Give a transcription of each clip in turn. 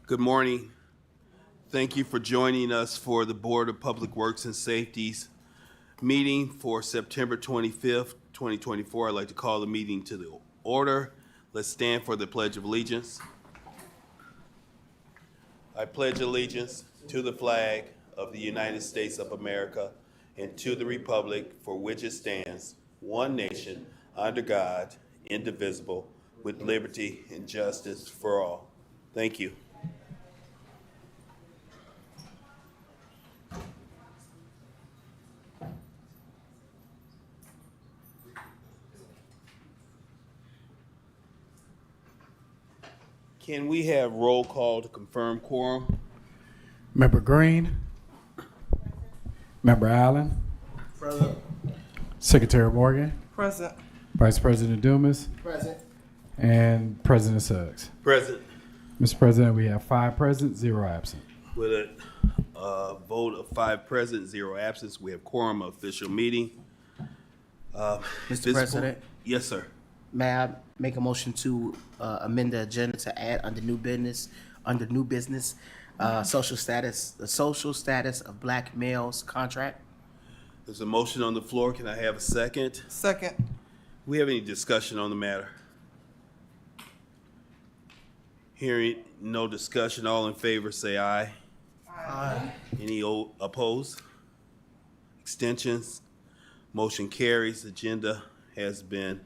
Good morning. Thank you for joining us for the Board of Public Works and Safety's meeting for September 25th, 2024. I'd like to call the meeting to the order. Let's stand for the Pledge of Allegiance. I pledge allegiance to the flag of the United States of America and to the republic for which it stands, one nation, under God, indivisible, with liberty and justice for all. Thank you. Can we have roll call to confirm quorum? Member Green. Member Allen. Present. Secretary Morgan. Present. Vice President Dumas. Present. And President Suggs. Present. Mr. President, we have 5 present, 0 absent. With a vote of 5 present, 0 absent, we have quorum of official meeting. Mr. President, Yes, sir. may I make a motion to amend the agenda to add under new business, the social status of black males contract? There's a motion on the floor. Can I have a second? Second. We have any discussion on the matter? Hearing no discussion, all in favor say aye. Aye. Any opposed? Extensions? Motion carries. Agenda has been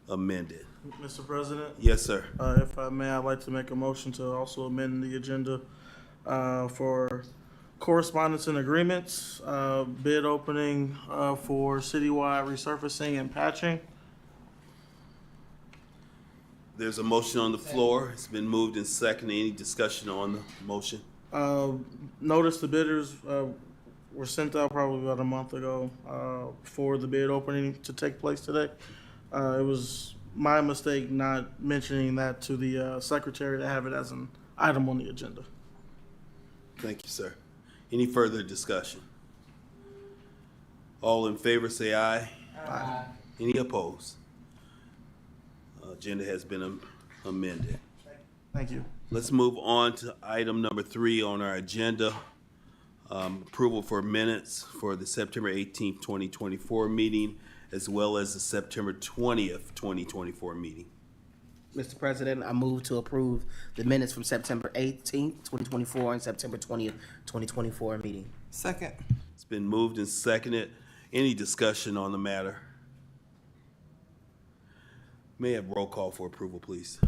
amended. Mr. President, Yes, sir. if I may, I'd like to make a motion to also amend the agenda for correspondence and agreements, bid opening for citywide resurfacing and patching. There's a motion on the floor. It's been moved and seconded. Any discussion on the motion? Notice the bidders were sent out probably about a month ago for the bid opening to take place today. It was my mistake not mentioning that to the secretary to have it as an item on the agenda. Thank you, sir. Any further discussion? All in favor say aye. Aye. Any opposed? Agenda has been amended. Thank you. Let's move on to item number 3 on our agenda. Approval for minutes for the September 18th, 2024 meeting, as well as the September 20th, 2024 meeting. Mr. President, I move to approve the minutes from September 18th, 2024 and September 20th, 2024 meeting. Second. It's been moved and seconded. Any discussion on the matter? May I have roll call for approval, please?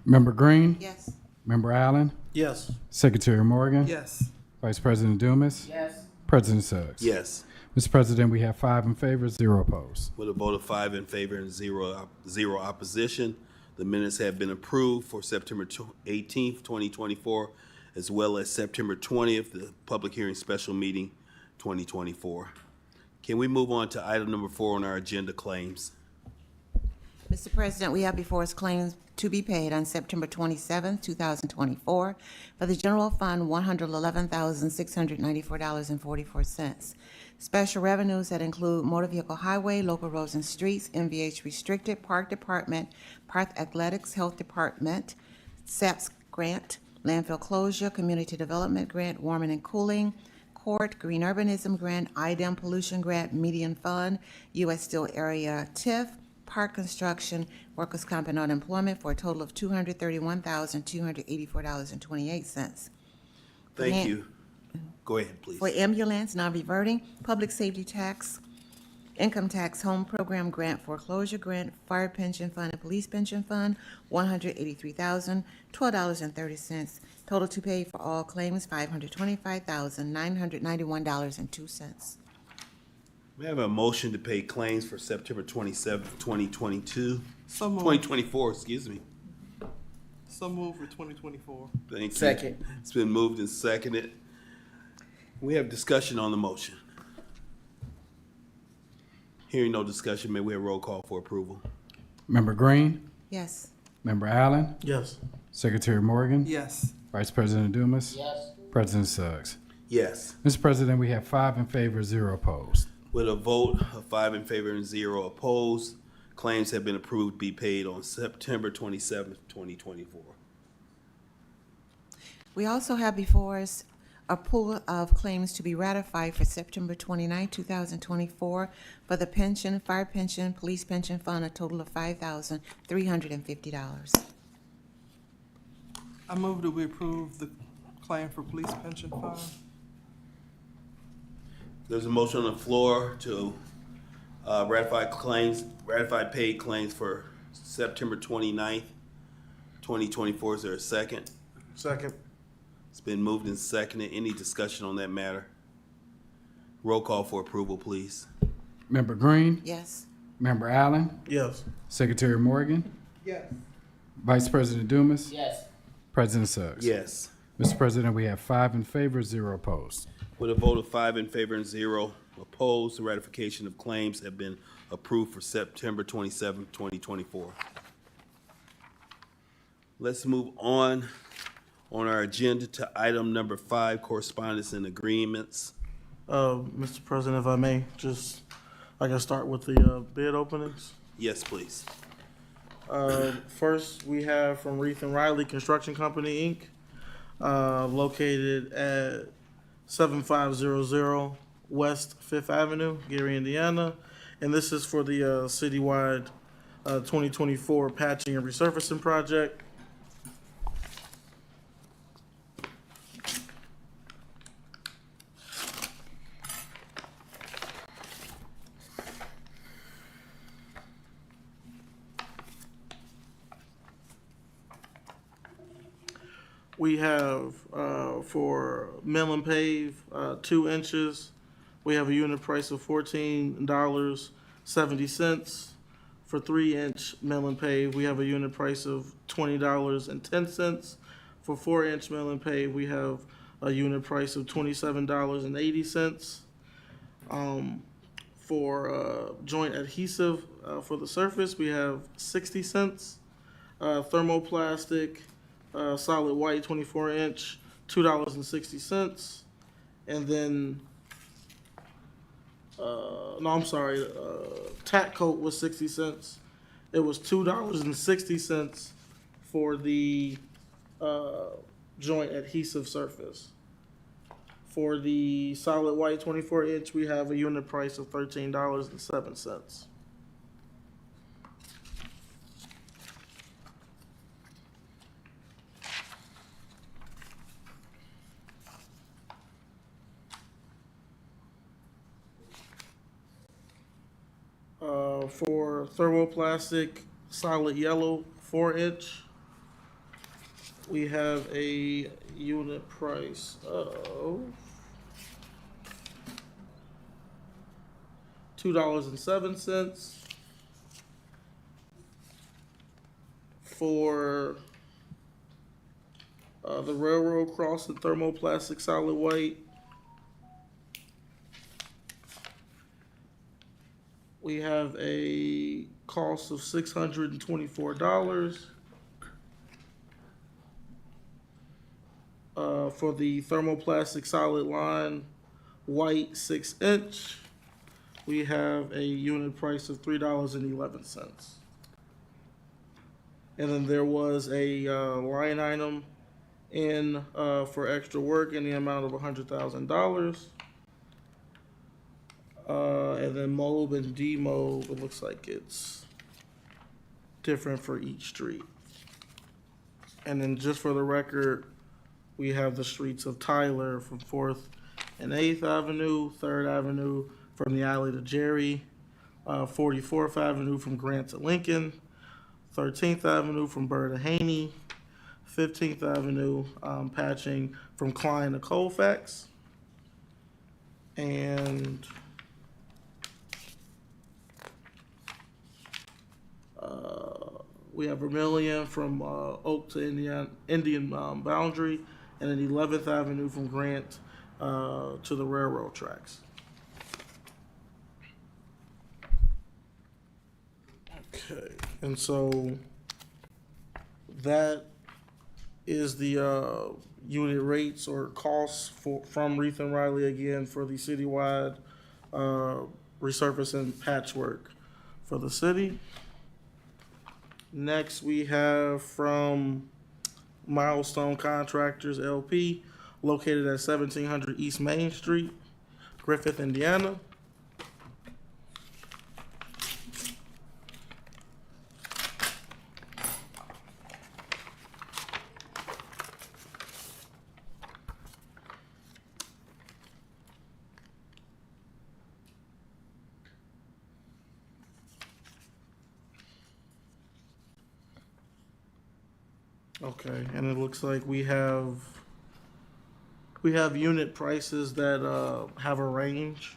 Member Green. Yes. Member Allen. Yes. Secretary Morgan. Yes. Vice President Dumas. Yes. President Suggs. Yes. Mr. President, we have 5 in favor, 0 opposed. With a vote of 5 in favor and zero opposition, the minutes have been approved for September 18th, 2024, as well as September 20th, the public hearing special meeting 2024. Can we move on to item number 4 on our agenda, claims? Mr. President, we have before us claims to be paid on September 27th, 2024 for the general fund, $111,694.44. Special revenues that include motor vehicle highway, local roads and streets, MVH restricted, park department, park athletics, health department, SAPS grant, landfill closure, community development grant, warming and cooling, court, green urbanism grant, IDEM pollution grant, median fund, U.S. Steel area TIF, park construction, workers' comp and unemployment for a total of $231,284.28. Thank you. Go ahead, please. For ambulance, non-reverting, public safety tax, income tax, home program grant, foreclosure grant, fire pension fund, and police pension fund, $183,012.30. Total to pay for all claims, $525,991.02. May I have a motion to pay claims for September 27th, 2022? So moved. 2024, excuse me. So moved for 2024. Thank you. Second. It's been moved and seconded. We have discussion on the motion. Hearing no discussion, may we have roll call for approval? Member Green. Yes. Member Allen. Yes. Secretary Morgan. Yes. Vice President Dumas. Yes. President Suggs. Yes. Mr. President, we have 5 in favor, 0 opposed. With a vote of 5 in favor and 0 opposed, claims have been approved to be paid on September 27th, 2024. We also have before us a pool of claims to be ratified for September 29, 2024 for the pension, fire pension, police pension fund, a total of $5,350. I move that we approve the claim for police pension fund. There's a motion on the floor to ratify paid claims for September 29th, 2024. Is there a second? Second. It's been moved and seconded. Any discussion on that matter? Roll call for approval, please. Member Green, Yes. Member Allen, Yes. Secretary Morgan, Yes. Vice President Dumas, Yes. President Suggs. Yes. Mr. President, we have 5 in favor, 0 opposed. With a vote of 5 in favor and 0 opposed, the ratification of claims have been approved for September 27th, 2024. Let's move on our agenda to item number 5, correspondence and agreements. Mr. President, if I may, I can start with the bid openings. Yes, please. First, we have from Reith and Riley Construction Company, Inc., located at 7500 West Fifth Avenue, Gary, Indiana. And this is for the citywide 2024 patching and resurfacing project. We have for mill and pave 2 inches, we have a unit price of $14.70. For 3-inch mill and pave, we have a unit price of $20.10. For 4-inch mill and pave, we have a unit price of $27.80. For joint adhesive for the surface, we have 60 cents. Thermoplastic solid white 24-inch, $2.60. And then, tack coat was 60 cents. It was $2.60 for the joint adhesive surface. For the solid white 24-inch, we have a unit price of $13.07. For thermoplastic solid yellow 4-inch, we have a unit price of $2.07. For the railroad crossing thermoplastic solid white, we have a cost of $624. For the thermoplastic solid line white 6-inch, we have a unit price of $3.11. And then there was a line item in for extra work in the amount of $100,000. And then mob and demob, it looks like it's different for each street. And then just for the record, we have the streets of Tyler from 4th and 8th Avenue, 3rd Avenue from the alley to Jerry, 44th Avenue from Grant to Lincoln, 13th Avenue from Burr to Haney, 15th Avenue patching from Klein to Colfax, and we have Vermillion from Oak to Indian Boundary, and then 11th Avenue from Grant to the railroad tracks. Okay, and so that is the unit rates or costs from Reith and Riley again for the citywide resurfacing patchwork for the city. Next, we have from Milestone Contractors LP, located at 1700 East Main Street, Griffith, Indiana. Okay, and it looks like we have unit prices that have a range.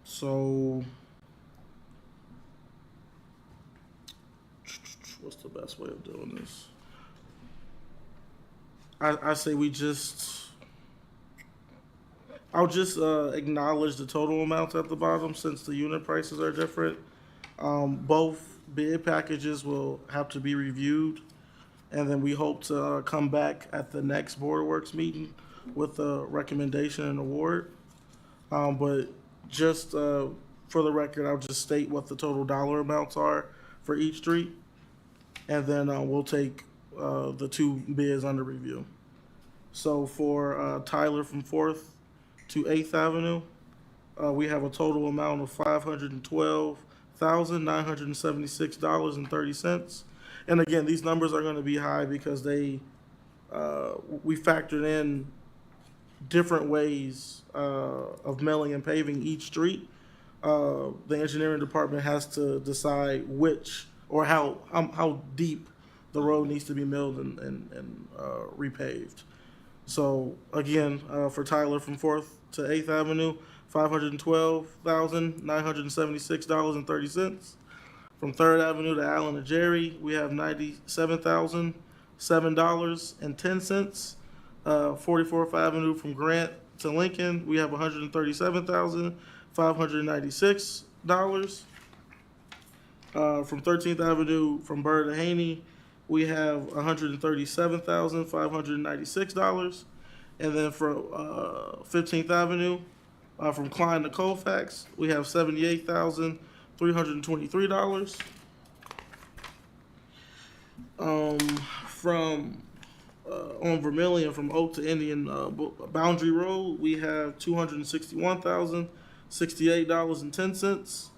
So what's the best way of doing this? I say I'll just acknowledge the total amounts at the bottom since the unit prices are different. Both bid packages will have to be reviewed, and then we hope to come back at the next Board of Works meeting with a recommendation and award. But just for the record, I'll just state what the total dollar amounts are for each street, and then we'll take the two bids under review. So for Tyler from 4th to 8th Avenue, we have a total amount of $512,976.30. And again, these numbers are going to be high because we factored in different ways of milling and paving each street. The engineering department has to decide which or how deep the road needs to be milled and repaved. So again, for Tyler from 4th to 8th Avenue, $512,976.30. From 3rd Avenue to Allen and Jerry, we have $97,007.10. 44th Avenue from Grant to Lincoln, we have $137,596. From 13th Avenue from Burr to Haney, we have $137,596. And then for 15th Avenue, from Klein to Colfax, we have $78,323. From on Vermilion, from Oak to Indian Boundary Road, we have $261,068.10.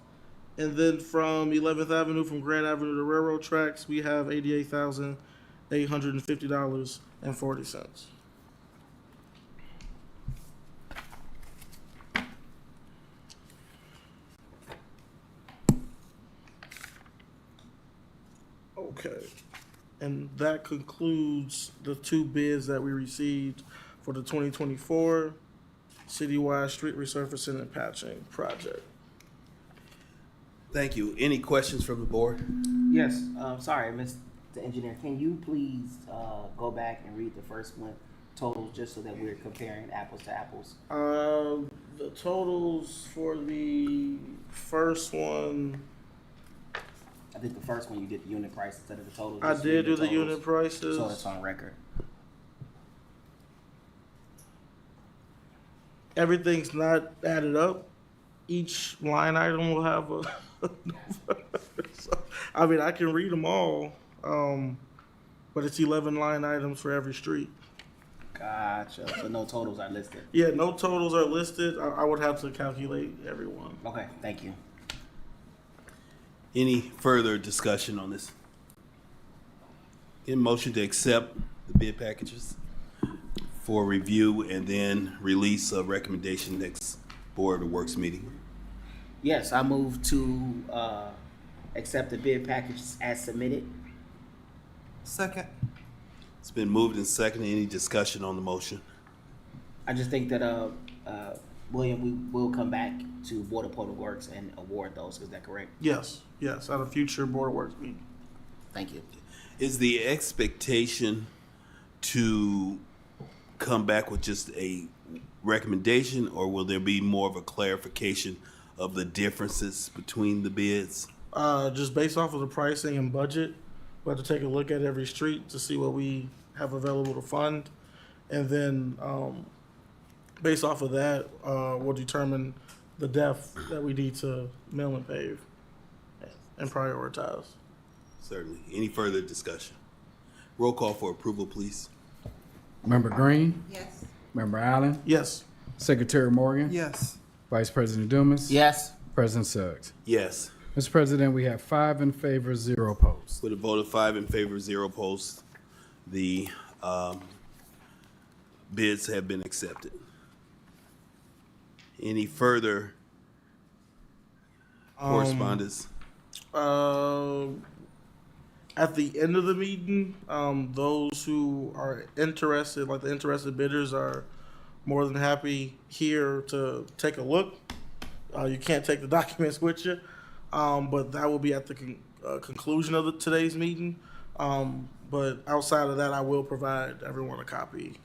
And then from 11th Avenue, from Grand Avenue to Railroad Tracks, we have $88,850.40. Okay, and that concludes the two bids that we received for the 2024 citywide street resurfacing and patching project. Thank you. Any questions from the board? Yes, sorry, Mr. Engineer, can you please go back and read the first one totals just so that we're comparing apples to apples? The totals for the first one, I think the first one you did the unit price instead of the total. I just did read do the totals, unit prices. so it's on record. Everything's not added up. Each line item will have a so, I mean, I can read them all, but it's 11 line items for every street. Gotcha. So no totals are listed. Yeah, no totals are listed. I would have to calculate every one. Okay, thank you. Any further discussion on this? In motion to accept the bid packages for review and then release a recommendation next Board of Works meeting. Yes, I move to accept the bid packages as submitted. Second. It's been moved and seconded. Any discussion on the motion? I just think that William, we will come back to Board of Public Works and award those. Is that correct? Yes, at a future Board of Works meeting. Thank you. Is the expectation to come back with just a recommendation, or will there be more of a clarification of the differences between the bids? Just based off of the pricing and budget, we have to take a look at every street to see what we have available to fund. And then based off of that, we'll determine the depth that we need to mill and pave and prioritize. Certainly. Any further discussion? Roll call for approval, please. Member Green? Yes. Member Allen? Yes. Secretary Morgan? Yes. Vice President Dumas? Yes. President Suggs? Yes. Mr. President, we have 5 in favor, 0 opposed. With a vote of 5 in favor, 0 opposed, the bids have been accepted. Any further correspondence? At the end of the meeting, those who are interested, like the interested bidders, are more than happy here to take a look. You can't take the documents with you, but that will be at the conclusion of today's meeting. But outside of that, I will provide everyone a copy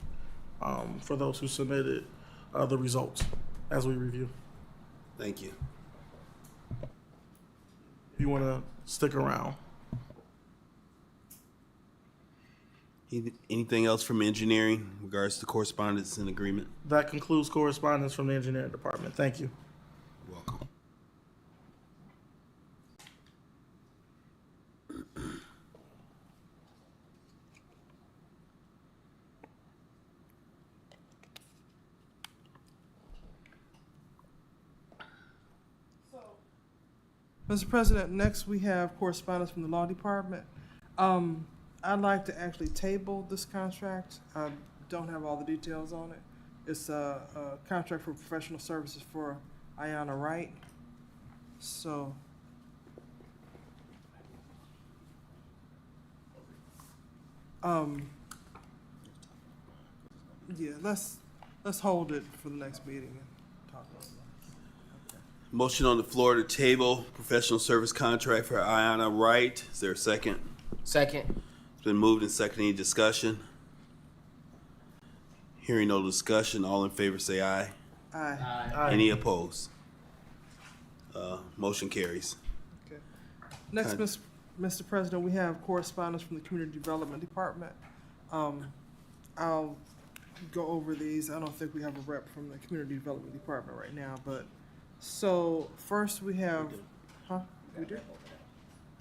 for those who submitted the results as we review. Thank you. If you want to stick around. Anything else from engineering in regards to correspondence and agreement? That concludes correspondence from the engineering department. Thank you. You're welcome. Mr. President, next we have correspondence from the law department. I'd like to actually table this contract. I don't have all the details on it. It's a contract for professional services for Ayanna Wright. So, yeah, let's hold it for the next meeting and talk about it. Motion on the floor to table professional service contract for Ayanna Wright. Is there a second? Second. It's been moved and seconded. Any discussion? Hearing no discussion, all in favor say aye. Aye. Any opposed? Motion carries. Okay. Next, Mr. President, we have correspondence from the Community Development Department. I'll go over these. I don't think we have a rep from the Community Development Department right now, but, so, first we have, huh? We did?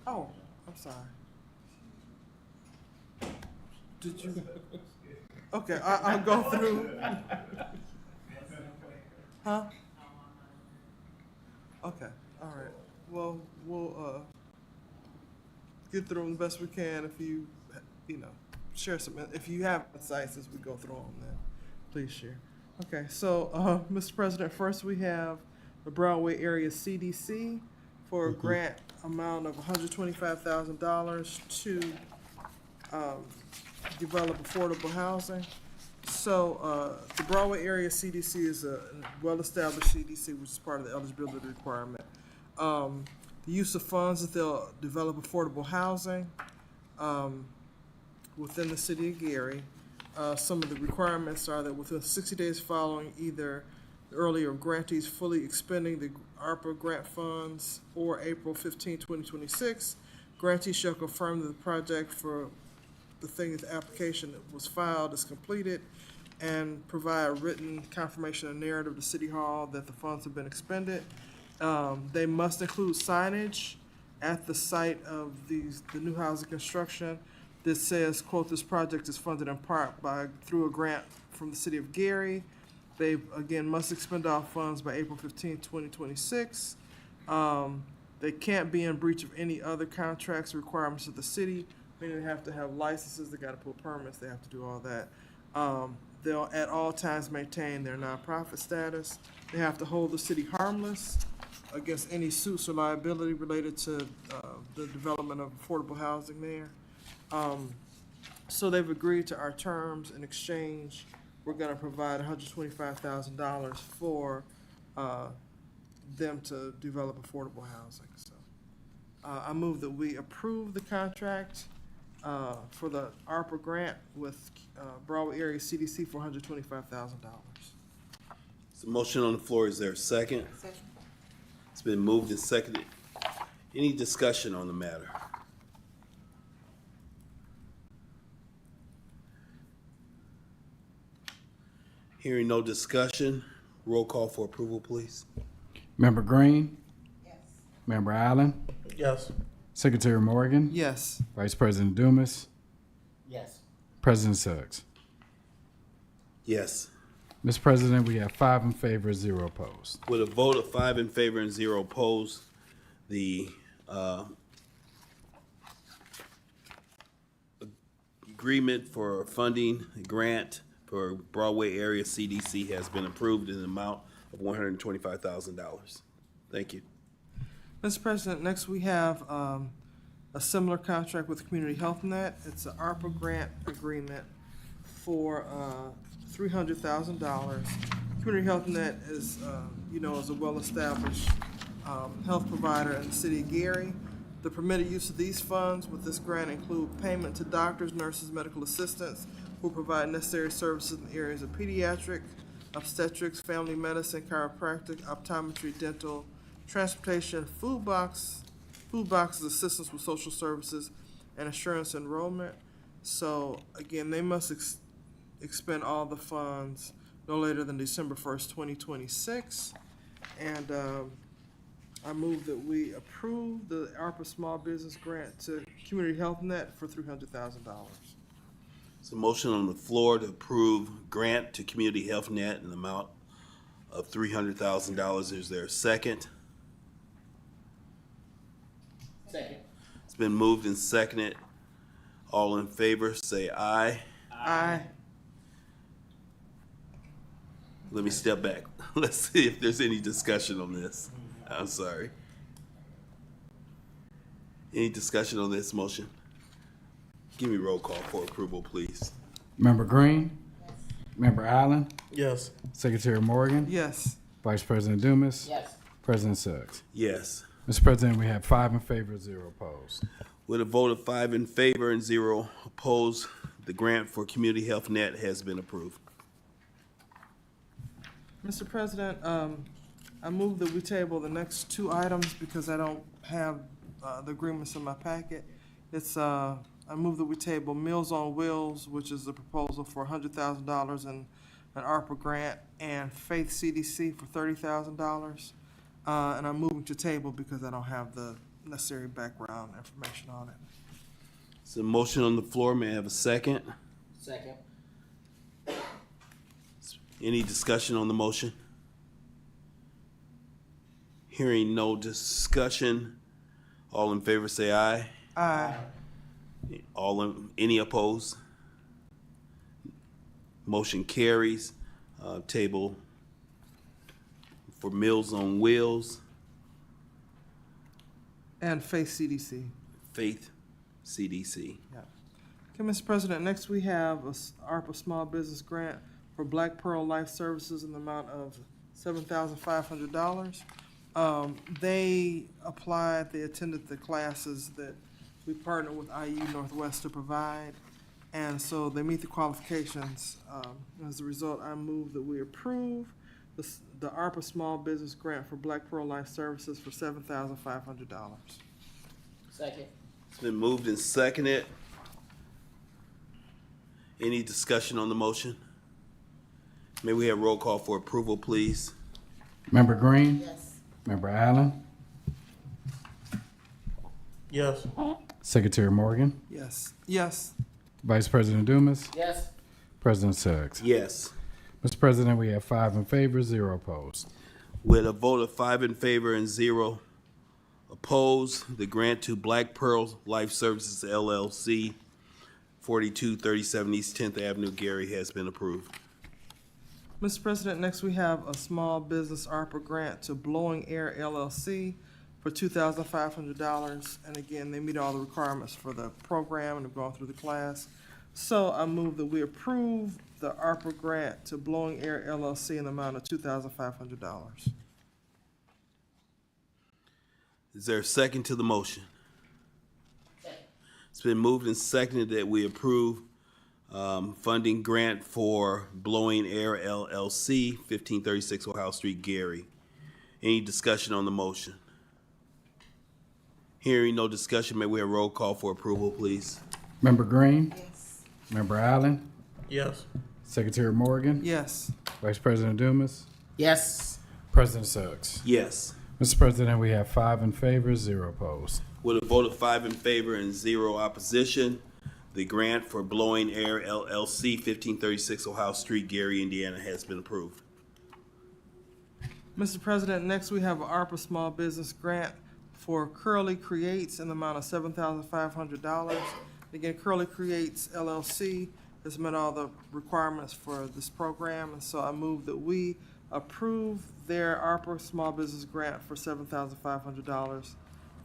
Oh, I'm sorry. Did you? Okay, I'll go through. Huh? Okay, all right. Well, we'll get through them the best we can. If you share some, if you have insights as we go through them, then please share. Okay, so, Mr. President, first we have the Broadway Area CDC for a grant amount of $125,000 to develop affordable housing. So the Broadway Area CDC is a well-established CDC, which is part of the eligibility requirement. The use of funds that they'll develop affordable housing within the city of Gary. Some of the requirements are that within 60 days following either the earlier grantees fully expending the ARPA grant funds or April 15, 2026, grantees shall confirm that the project for the thing that the application that was filed is completed and provide written confirmation and narrative to City Hall that the funds have been expended. They must include signage at the site of the new housing construction that says, quote, "This project is funded in part through a grant from the City of Gary." They, again, must expend all funds by April 15, 2026. They can't be in breach of any other contracts or requirements of the city, meaning they have to have licenses, they gotta pull permits, they have to do all that. They'll at all times maintain their nonprofit status. They have to hold the city harmless against any suits or liability related to the development of affordable housing there. So they've agreed to our terms. In exchange, we're gonna provide $125,000 for them to develop affordable housing, so. I move that we approve the contract for the ARPA grant with Broadway Area CDC for $125,000. So motion on the floor, is there a second? Second. It's been moved and seconded. Any discussion on the matter? Hearing no discussion, roll call for approval, please. Member Green? Yes. Member Allen? Yes. Secretary Morgan? Yes. Vice President Dumas? Yes. President Suggs. Yes. Mr. President, we have 5 in favor, 0 opposed. With a vote of 5 in favor and 0 opposed, the agreement for funding grant for Broadway area CDC has been approved in the amount of $125,000. Thank you. Mr. President, next we have a similar contract with Community Health Net. It's an ARPA grant agreement for $300,000. Community Health Net is, is a well-established health provider in the city of Gary. The permitted use of these funds with this grant include payment to doctors, nurses, medical assistants who provide necessary services in the areas of pediatric, obstetrics, family medicine, chiropractic, optometry, dental, transportation, food boxes, assistance with social services, and insurance enrollment. So again, they must expend all the funds no later than December 1st, 2026. And I move that we approve the ARPA Small Business Grant to Community Health Net for $300,000. There's a motion on the floor to approve grant to Community Health Net in the amount of $300,000. Is there a second? Second. It's been moved and seconded. All in favor, say aye. Aye. Let me step back. Let's see if there's any discussion on this. I'm sorry. Any discussion on this motion? Give me roll call for approval, please. Member Green? Member Allen? Yes. Secretary Morgan? Yes. Vice President Dumas? Yes. President Suggs. Yes. Mr. President, we have 5 in favor, 0 opposed. With a vote of 5 in favor and 0 opposed, the grant for Community Health Net has been approved. Mr. President, I move that we table the next 2 items because I don't have the agreements in my packet. I move that we table Meals on Wheels, which is a proposal for $100,000 in an ARPA grant, and Faith CDC for $30,000. And I'm moving to table because I don't have the necessary background information on it. It's a motion on the floor. May I have a second? Second. Any discussion on the motion? Hearing no discussion, all in favor say aye. Aye. Any opposed? Motion carries. Table for Meals on Wheels, And Faith CDC. Faith CDC. Okay, Mr. President, next we have a ARPA Small Business Grant for Black Pearl Life Services in the amount of $7,500. They applied, they attended the classes that we partnered with IU Northwest to provide, and so they meet the qualifications. As a result, I move that we approve the ARPA Small Business Grant for Black Pearl Life Services for $7,500. Second. It's been moved and seconded. Any discussion on the motion? May we have roll call for approval, please? Member Green? Yes. Member Allen? Yes. Secretary Morgan? Yes. Yes. Vice President Dumas? Yes. President Suggs. Yes. Mr. President, we have 5 in favor, 0 opposed. With a vote of 5 in favor and 0 opposed, the grant to Black Pearl Life Services LLC, 4237 East 10th Avenue, Gary, has been approved. Mr. President, next we have a small business ARPA grant to Blowing Air LLC for $2,500. And again, they meet all the requirements for the program and have gone through the class. So I move that we approve the ARPA grant to Blowing Air LLC in the amount of $2,500. Is there a second to the motion? It's been moved and seconded that we approve funding grant for Blowing Air LLC, 1536 Ohio Street, Gary. Any discussion on the motion? Hearing no discussion, may we have roll call for approval, please? Member Green? Yes. Member Allen? Yes. Secretary Morgan? Yes. Vice President Dumas? Yes. President Suggs. Yes. Mr. President, we have 5 in favor, 0 opposed. With a vote of 5 in favor and 0 opposition, The grant for Blowing Air LLC, 1536 Ohio Street, Gary, Indiana, has been approved. Mr. President, next we have an ARPA Small Business Grant for Curly Creates in the amount of $7,500. Again, Curly Creates LLC has met all the requirements for this program, and so I move that we approve their ARPA Small Business Grant for $7,500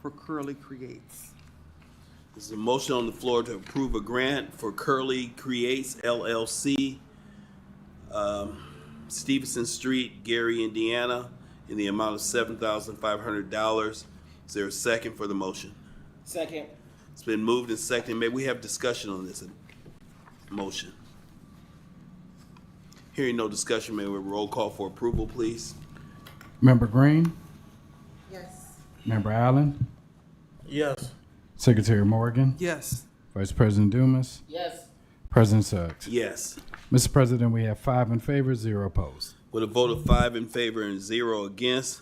for Curly Creates. There's a motion on the floor to approve a grant for Curly Creates LLC, Stevenson Street, Gary, Indiana, in the amount of $7,500. Is there a second for the motion? Second. It's been moved and seconded. May we have discussion on this motion? Hearing no discussion, may we roll call for approval, please? Member Green, Yes. Member Allen, Yes. Secretary Morgan, Yes. Vice President Dumas, Yes. President Suggs. Yes. Mr. President, we have 5 in favor, 0 opposed. With a vote of 5 in favor and 0 against,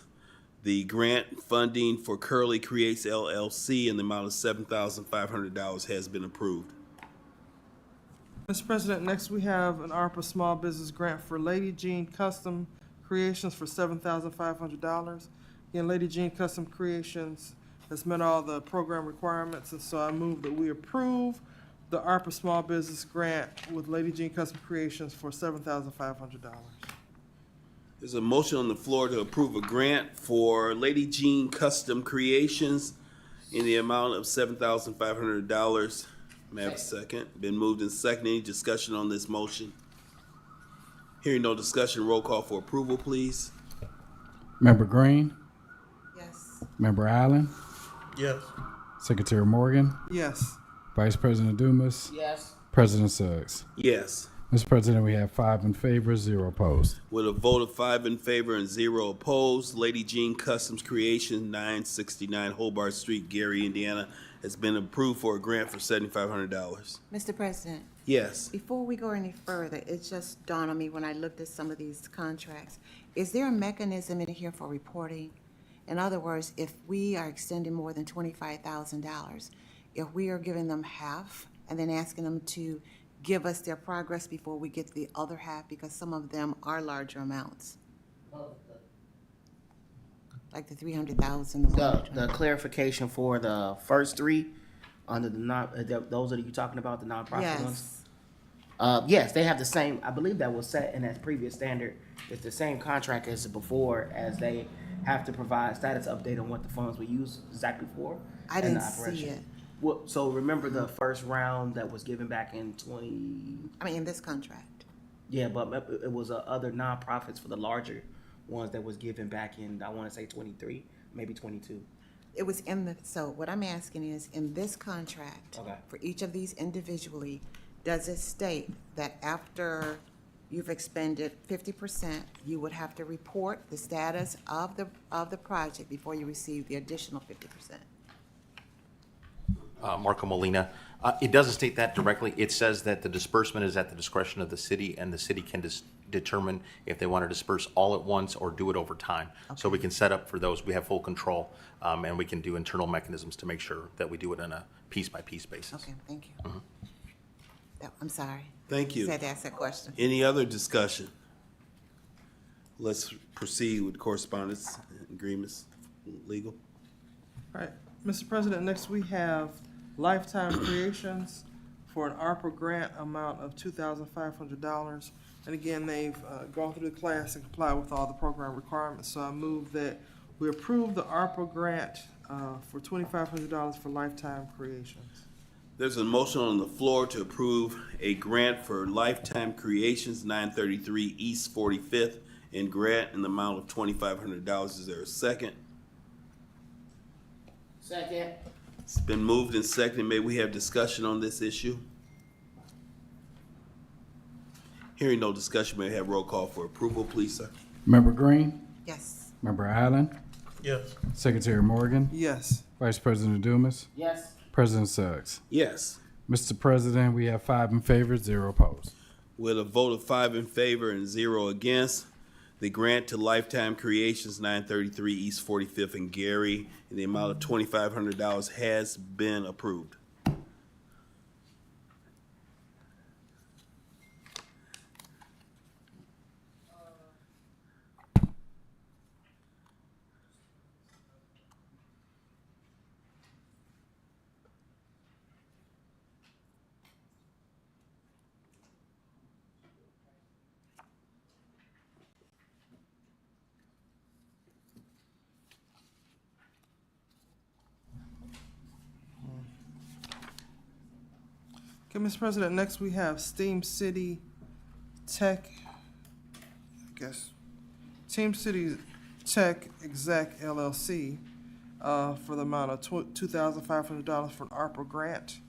the grant funding for Curly Creates LLC in the amount of $7,500 has been approved. Mr. President, next we have an ARPA Small Business Grant for Lady Jean Custom Creations for $7,500. Again, Lady Jean Custom Creations has met all the program requirements, and so I move that we approve the ARPA Small Business Grant with Lady Jean Custom Creations for $7,500. There's a motion on the floor to approve a grant for Lady Jean Custom Creations in the amount of $7,500. May I have a second? Been moved and seconded. Any discussion on this motion? Hearing no discussion, roll call for approval, please. Member Green, Yes. Member Allen, Yes. Secretary Morgan, Yes. Vice President Dumas, Yes. President Suggs. Yes. Mr. President, we have 5 in favor, 0 opposed. With a vote of 5 in favor and 0 opposed, Lady Jean Customs Creation, 969 Hobart Street, Gary, Indiana, has been approved for a grant for $7,500. Mr. President, Yes. before we go any further, it just dawned on me when I looked at some of these contracts. Is there a mechanism in here for reporting? In other words, if we are extending more than $25,000, if we are giving them half and then asking them to give us their progress before we get the other half, because some of them are larger amounts, like the 300,000. The clarification for the first three under the those are you talking about, the nonprofit ones? Yes. Yes, they have the same, I believe that was set in that previous standard. It's the same contract as before, as they have to provide status update on what the funds were used exactly for. I and the didn't see operation. it. Well, so remember the first round that was given back in I mean, in this contract. yeah, but it was other nonprofits for the larger ones that was given back in, I want to say 23, maybe 22. It was in the, so what I'm asking is, in this contract, Okay. for each of these individually, does it state that after you've expended 50%, you would have to report the status of the project before you receive the additional 50%? Marco Molina. It doesn't state that directly. It says that the disbursement is at the discretion of the city, and the city can determine if they want to disperse all at once or do it over time. So we can set up for those. We have full control, and we can do internal mechanisms to make sure that we do it on a piece-by-piece basis. Okay, thank you. I'm sorry. Thank you. Just had to ask that question. Any other discussion? Let's proceed with correspondence, agreements, legal. All right, Mr. President, next we have Lifetime Creations for an ARPA grant amount of $2,500. And again, they've gone through the class and complied with all the program requirements. So I move that we approve the ARPA grant for $2,500 for Lifetime Creations. There's a motion on the floor to approve a grant for Lifetime Creations, 933 East 45th, and grant in the amount of $2,500. Is there a second? Second. It's been moved and seconded. May we have discussion on this issue? Hearing no discussion, may I have roll call for approval, please, sir? Member Green, Yes. Member Allen, Yes. Secretary Morgan, Yes. Vice President Dumas, Yes. President Suggs. Yes. Mr. President, we have 5 in favor, 0 opposed. With a vote of 5 in favor and 0 against, the grant to Lifetime Creations, 933 East 45th and Gary, in the amount of $2,500 has been approved. Okay, Mr. President, next we have Steam City Tech, Steam City Tech Exec LLC, for the amount of $2,500 for an ARPA grant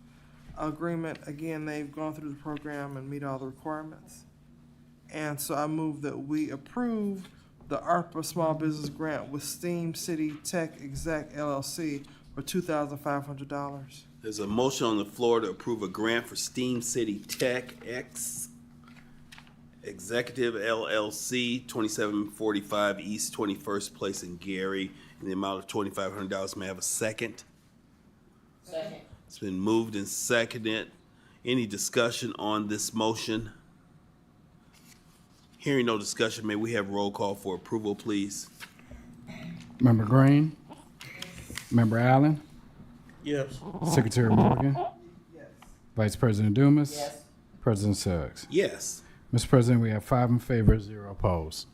agreement. Again, they've gone through the program and meet all the requirements. And so I move that we approve the ARPA Small Business Grant with Steam City Tech Exec LLC for $2,500. There's a motion on the floor to approve a grant for Steam City Tech X Executive LLC, 2745 East 21st Place in Gary, in the amount of $2,500. May I have a second? Second. It's been moved and seconded. Any discussion on this motion? Hearing no discussion, may we have roll call for approval, please? Member Green? Member Allen? Yes. Secretary Morgan? Vice President Dumas? President Suggs? Yes. Mr. President, we have 5 in favor, 0 opposed.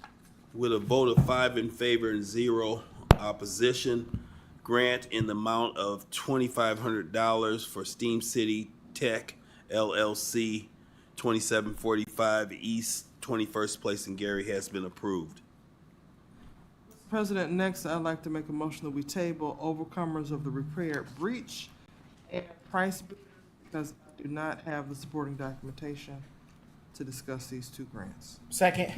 With a vote of 5 in favor and 0 opposition, grant in the amount of $2,500 for Steam City Tech LLC, 2745 East 21st Place in Gary has been approved. President, next I'd like to make a motion that we table Overcomers of the Repaired Breach and Price Builders because I do not have the supporting documentation to discuss these two grants. Second.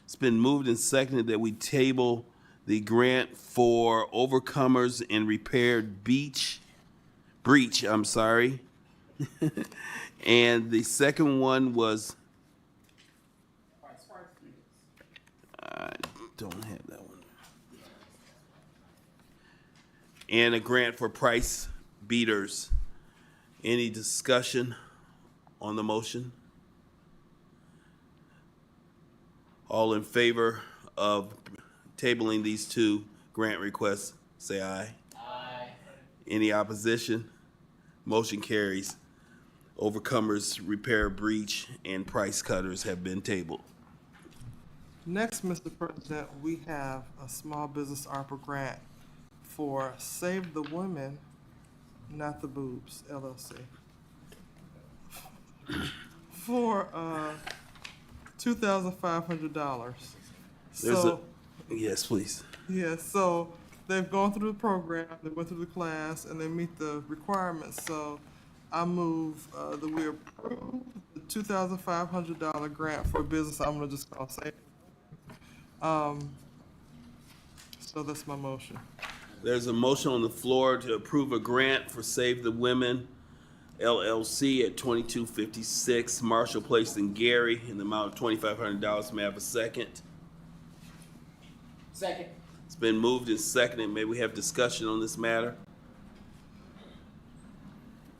It's been moved and seconded that we table the grant for Overcomers and Repaired Breach, I'm sorry. And the second one was, I don't have that one. And a grant for Price Beaters. Any discussion on the motion? All in favor of tabling these two grant requests, say aye. Aye. Any opposition? Motion carries. Overcomers, Repair Breach, and Price Cutters have been tabled. Next, Mr. President, we have a small business ARPA grant for Save the Women, Not the Boobs LLC for $2,500. So, Yes, please. yeah, so they've gone through the program, they went through the class, and they meet the requirements. So I move that we approve the $2,500 grant for a business I'm gonna just call Save. So that's my motion. There's a motion on the floor to approve a grant for Save the Women LLC at 2256 Marshall Place in Gary in the amount of $2,500. May I have a second? Second. It's been moved and seconded. May we have discussion on this matter?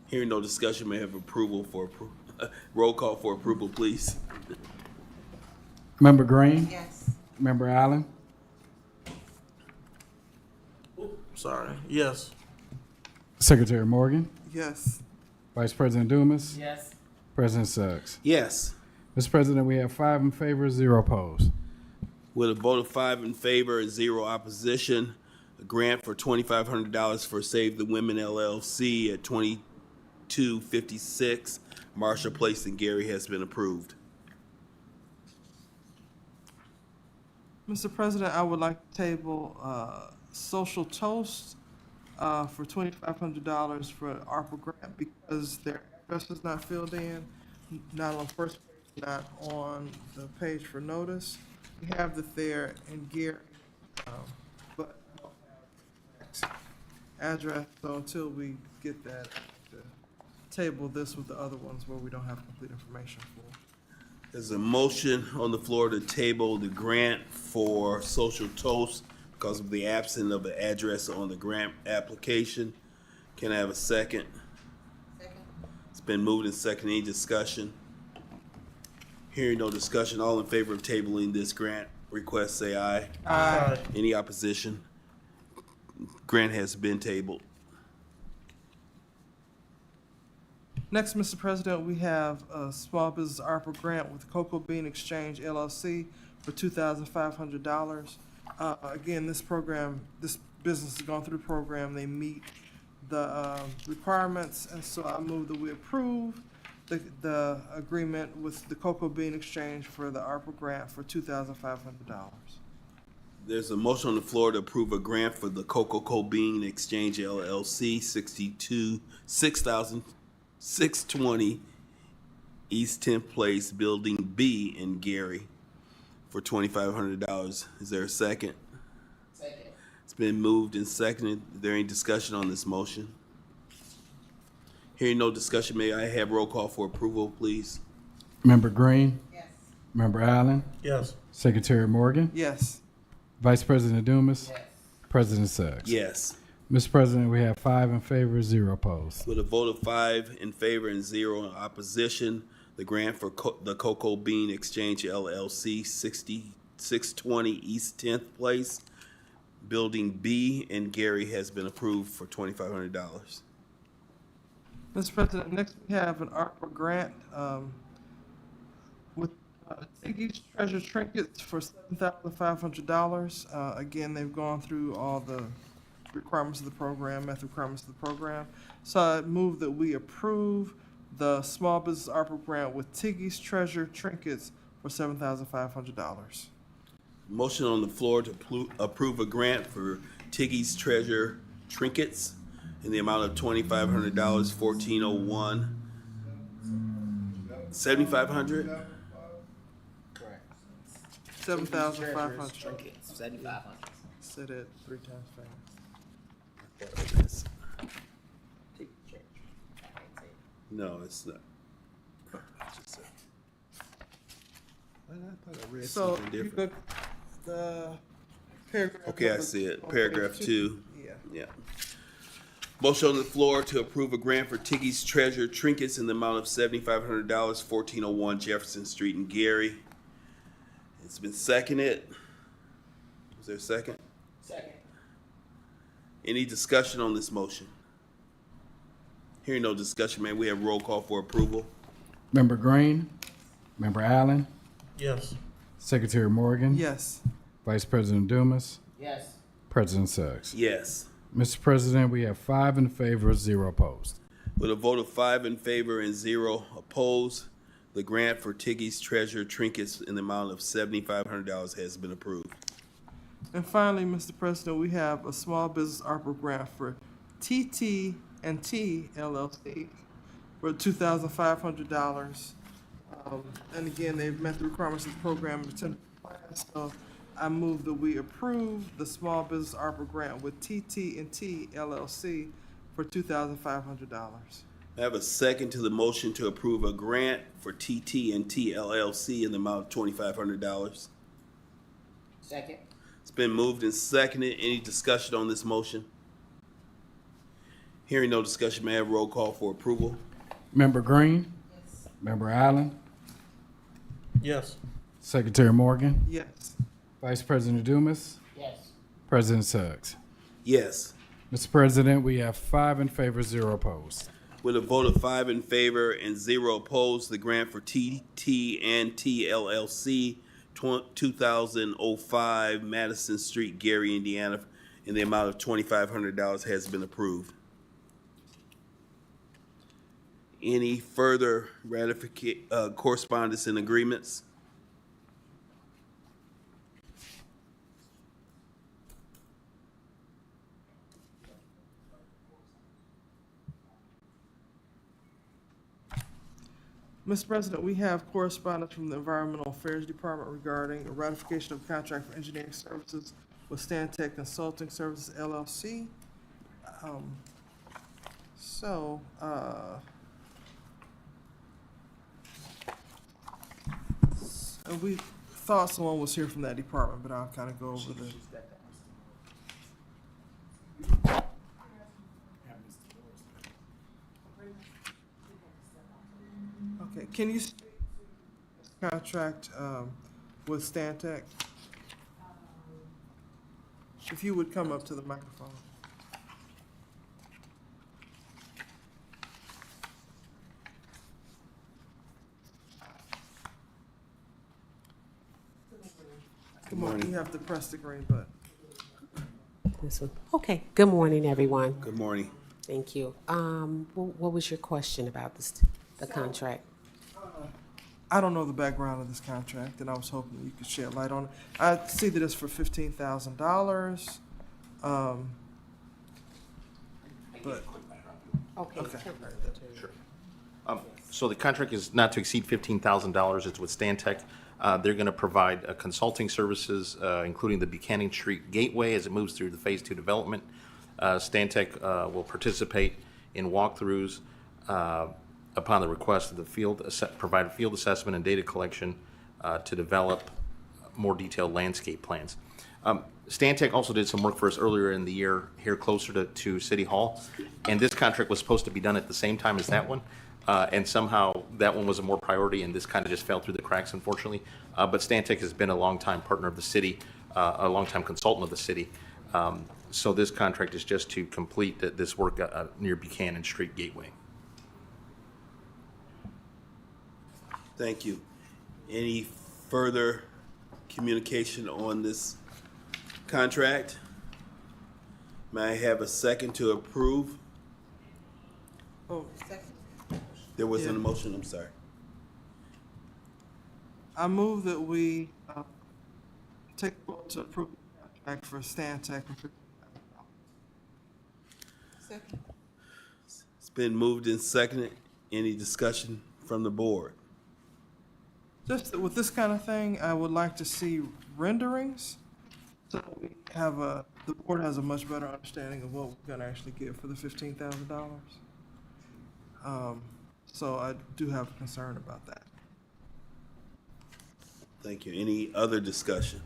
Hearing no discussion, may I have approval for roll call for approval, please. Member Green? Yes. Member Allen? Sorry. Yes. Secretary Morgan? Yes. Vice President Dumas? Yes. President Suggs? Yes. Mr. President, we have 5 in favor, 0 opposed. With a vote of 5 in favor and 0 opposition, a grant for $2,500 for Save the Women LLC at 2256 Marshall Place in Gary has been approved. Mr. President, I would like to table Social Toast for $2,500 for ARPA grant because their address is not filled in, not on the first page, not on the page for notice. We have it there in Gary, but I don't have the address, so until we get that, to table this with the other ones where we don't have complete information for. There's a motion on the floor to table the grant for Social Toast because of the absence of an address on the grant application. Can I have a second? Second. It's been moved and seconded. Any discussion? Hearing no discussion, all in favor of tabling this grant request, say aye. Aye. Any opposition? Grant has been tabled. Next, Mr. President, we have a small business ARPA grant with Cocoa Bean Exchange LLC for $2,500. Again, this program, this business has gone through the program. They meet the requirements, and so I move that we approve the agreement with the Cocoa Bean Exchange for the ARPA grant for $2,500. There's a motion on the floor to approve a grant for the Cocoa Bean Exchange LLC, 620 East 10th Place, Building B in Gary, for $2,500. Is there a second? Second. It's been moved and seconded. Is there any discussion on this motion? Hearing no discussion, may I have roll call for approval, please? Member Green? Yes. Member Allen? Yes. Secretary Morgan? Yes. Vice President Dumas? President Suggs? Yes. Mr. President, we have 5 in favor, 0 opposed. With a vote of 5 in favor and 0 in opposition, the grant for the Cocoa Bean Exchange LLC, 620 East 10th Place, Building B in Gary has been approved for $2,500. Mr. President, next we have an ARPA grant with Tiggy's Treasure Trinkets for $7,500. Again, they've gone through all the requirements of the program, met the requirements of the program. So I move that we approve the Small Business ARPA grant with Tiggy's Treasure Trinkets for $7,500. Motion on the floor to approve a grant for Tiggy's Treasure Trinkets in the amount of $2,500, 1401. 7,500? Correct. $7,500. Trinkets, 7,500. Said it 3 times fast. No, it's not. I thought I read So something you different. look, the paragraph. Okay, I number see it. on Paragraph page 2. Yeah. Yeah. Motion on the floor to approve a grant for Tiggy's Treasure Trinkets in the amount of $7,500, 1401 Jefferson Street in Gary. It's been seconded. Is there a second? Second. Any discussion on this motion? Hearing no discussion, may we have roll call for approval? Member Green? Member Allen? Yes. Secretary Morgan? Yes. Vice President Dumas? Yes. President Suggs? Yes. Mr. President, we have 5 in favor, 0 opposed. With a vote of 5 in favor and 0 opposed, the grant for Tiggy's Treasure Trinkets in the amount of $7,500 has been approved. And finally, Mr. President, we have a small business ARPA grant for TT&T LLC for $2,500. And again, they've met the requirements of the program and attended the class. So I move that we approve the small business ARPA grant with TT&T LLC for $2,500. I have a second to the motion to approve a grant for TT&T LLC in the amount of $2,500. Second. It's been moved and seconded. Any discussion on this motion? Hearing no discussion, may I have roll call for approval? Member Green? Yes. Member Allen? Yes. Secretary Morgan? Yes. Vice President Dumas? Yes. President Suggs? Yes. Mr. President, we have 5 in favor, 0 opposed. With a vote of 5 in favor and 0 opposed, the grant for TT&T LLC, 2005 Madison Street, Gary, Indiana, in the amount of $2,500 has been approved. Any further correspondence and agreements? Mr. President, we have correspondence from the Environmental Affairs Department regarding a ratification of contract for engineering services with Stantec Consulting Services LLC. And we thought someone was here from that department, but I'll kind of go over the. Okay, can you speak to this contract with Stantec? If you would come up to the microphone. Good morning. You have to press the green button. This one. Okay, good morning, everyone. Good morning. Thank you. What was your question about the contract? I don't know the background of this contract, and I was hoping you could shed light on it. I see that it's for $15,000. But, Okay. okay. Sure. So the contract is not to exceed $15,000. It's with Stantec. They're going to provide consulting services, including the Buchanan Street Gateway as it moves through the Phase 2 development. Stantec will participate in walkthroughs upon the request of the field, provide a field assessment and data collection to develop more detailed landscape plans. Stantec also did some work for us earlier in the year here closer to City Hall, and this contract was supposed to be done at the same time as that one. And somehow that one was a more priority, and this kind of just fell through the cracks, unfortunately. But Stantec has been a longtime partner of the city, a longtime consultant of the city. So this contract is just to complete this work near Buchanan Street Gateway. Thank you. Any further communication on this contract? May I have a second to approve? Oh, There was an Yeah. motion, I'm sorry. I move that we take a vote to approve the contract for Stantec. Second. It's been moved and seconded. Any discussion from the board? Just that with this kind of thing, I would like to see renderings, so we have the board has a much better understanding of what we're gonna actually get for the $15,000. So I do have a concern about that. Thank you. Any other discussion?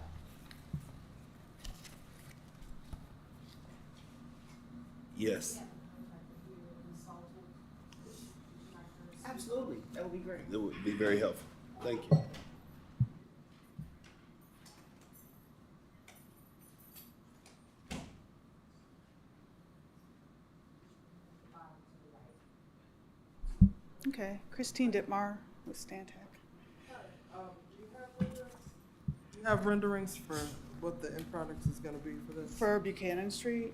Yes, Absolutely, that would be great. that would be very helpful. Thank you. Okay, Christine Ditmar with Stantec. Do you have renderings for what the end product is gonna be for this? For Buchanan Street,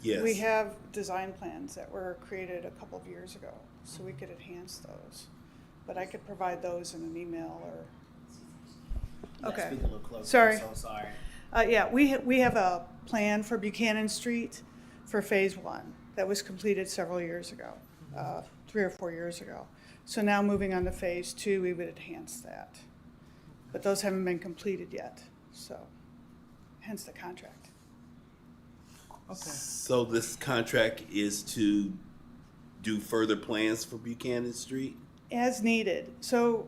Yes. we have design plans that were created a couple of years ago, so we could enhance those. But I could provide those in an email or, Yeah, Okay. speak a little closer. Sorry. I'm so sorry. yeah, we have a plan for Buchanan Street for Phase 1 that was completed several years ago, 3 or 4 years ago. So now moving on to Phase 2, we would enhance that. But those haven't been completed yet, so hence the contract. Okay, So this contract is to do further plans for Buchanan Street? As needed. So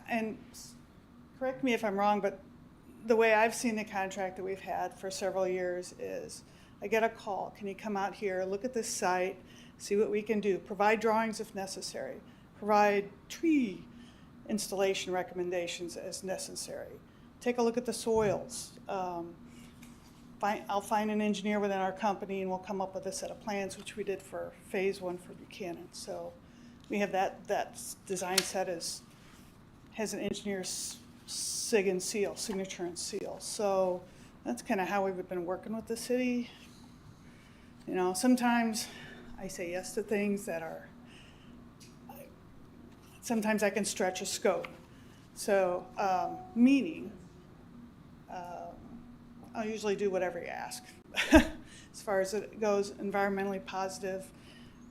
and correct me if I'm wrong, but the way I've seen the contract that we've had for several years is I get a call, can you come out here, look at this site, see what we can do, provide drawings if necessary, provide tree installation recommendations as necessary, take a look at the soils. I'll find an engineer within our company and we'll come up with a set of plans, which we did for Phase 1 for Buchanan. So we have that design set has an engineer's signature and seal. So that's kind of how we've been working with the city. You know, sometimes I say yes to things that are, sometimes I can stretch a scope. So, meaning, I'll usually do whatever you ask. As far as it goes, environmentally positive,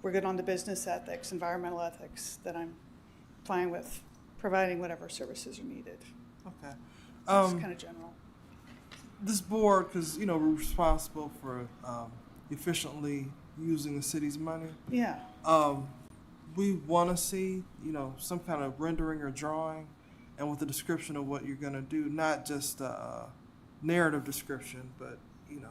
we're good on the business ethics, environmental ethics, that I'm fine with providing whatever services are needed. okay. It's kind of general. This board, because, you know, we're responsible for efficiently using the city's money. Yeah, We want to see, you know, some kind of rendering or drawing, and with the description of what you're going to do, not just a narrative description, but, you know,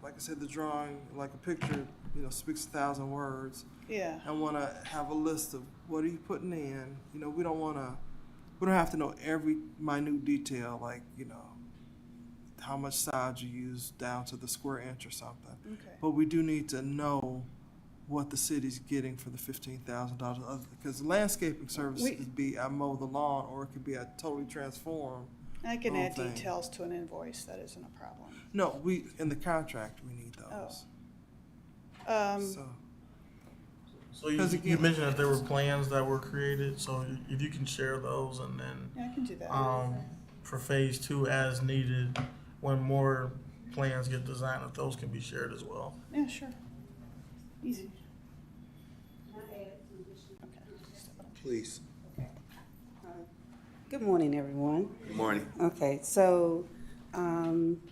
like I said, the drawing, like a picture, you know, speaks 1,000 words. yeah, I want to have a list of what are you putting in. You know, we don't have to know every minute detail, like, you know, how much sod you use down to the square inch or something. okay. But we do need to know what the city's getting for the $15,000. Because landscaping services We- could be I mow the lawn, or it could be I totally transform And I can whole add thing. details to an invoice, that isn't a problem. No, in the contract, we need those. So, So you, 'Cause you again- mentioned that there were plans that were created, so if you can share those and then, Yeah, I can do that. for phase two as needed, when more plans get designed, if those can be shared as well. Yeah, sure. Easy. Please. Good morning, everyone. Good morning. Okay, so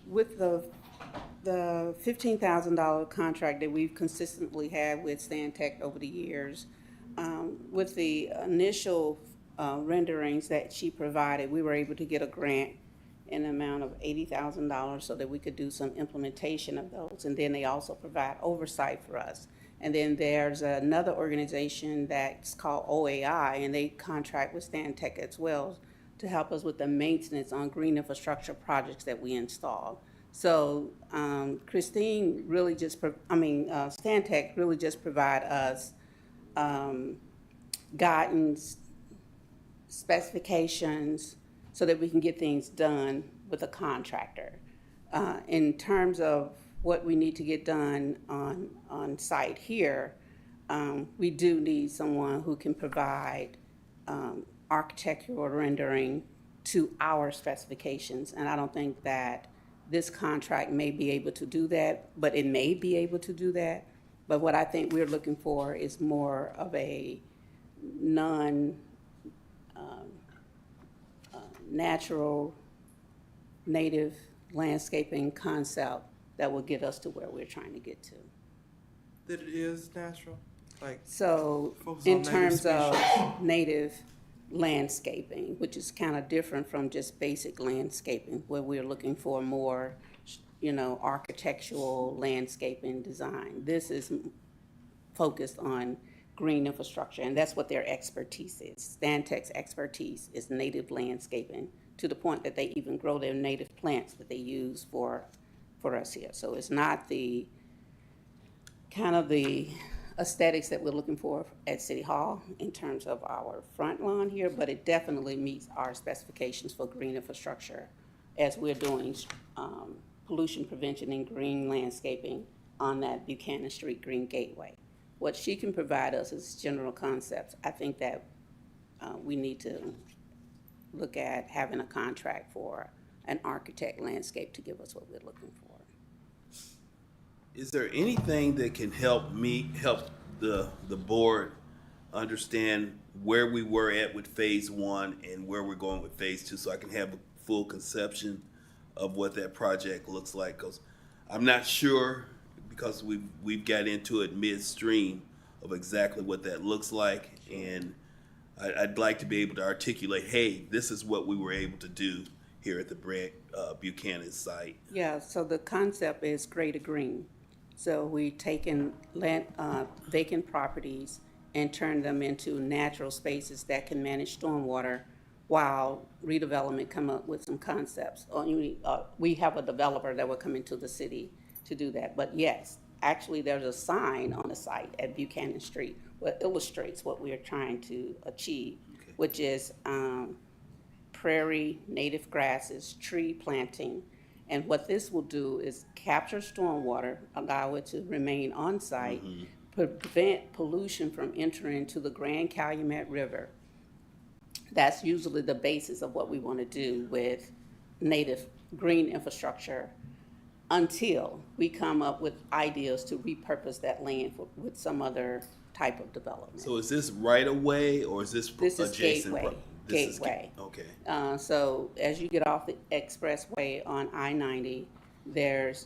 with the $15,000 contract that we've consistently had with Stantec over the years, with the initial renderings that she provided, we were able to get a grant in the amount of $80,000 so that we could do some implementation of those. And then they also provide oversight for us. And then there's another organization that's called OAI, and they contract with Stantec as well to help us with the maintenance on green infrastructure projects that we install. So Christine really just, Stantec really just provide us guidance, specifications, so that we can get things done with a contractor. In terms of what we need to get done on site here, we do need someone who can provide architectural rendering to our specifications. And I don't think that this contract may be able to do that, but it may be able to do that. But what I think we're looking for is more of a natural, native landscaping concept that will get us to where we're trying to get to. that it is natural, like, So Focus in on native terms of native landscaping, which is kind of different from just basic landscaping, where we're looking for more, architectural landscaping design. This is focused on green infrastructure, and that's what their expertise is. Stantec's expertise is native landscaping, to the point that they even grow their native plants that they use for us here. So it's not the kind of the aesthetics that we're looking for at City Hall in terms of our front lawn here, but it definitely meets our specifications for green infrastructure as we're doing pollution prevention and green landscaping on that Buchanan Street Green Gateway. What she can provide us is general concepts. I think that we need to look at having a contract for an architect landscape to give us what we're looking for. Is there anything that can help the board understand where we were at with phase one and where we're going with phase two, so I can have a full conception of what that project looks like? Because I'm not sure, because we've got into it midstream, of exactly what that looks like, and I'd like to be able to articulate, hey, this is what we were able to do here at the Buchanan site. Yeah, so the concept is gray to green. So we taken vacant properties and turned them into natural spaces that can manage stormwater, while redevelopment come up with some concepts. We have a developer that will come into the city to do that. But yes, actually, there's a sign on the site at Buchanan Street that illustrates what we are trying to achieve, which is prairie, native grasses, tree planting. And what this will do is capture stormwater, allow it to remain on site, prevent pollution from entering into the Grand Calumet River. That's usually the basis of what we want to do with native green infrastructure, until we come up with ideas to repurpose that land with some other type of development. So is this right away, or is this This is adjacent? gateway. This is Gateway. Okay. So as you get off the expressway on I-90,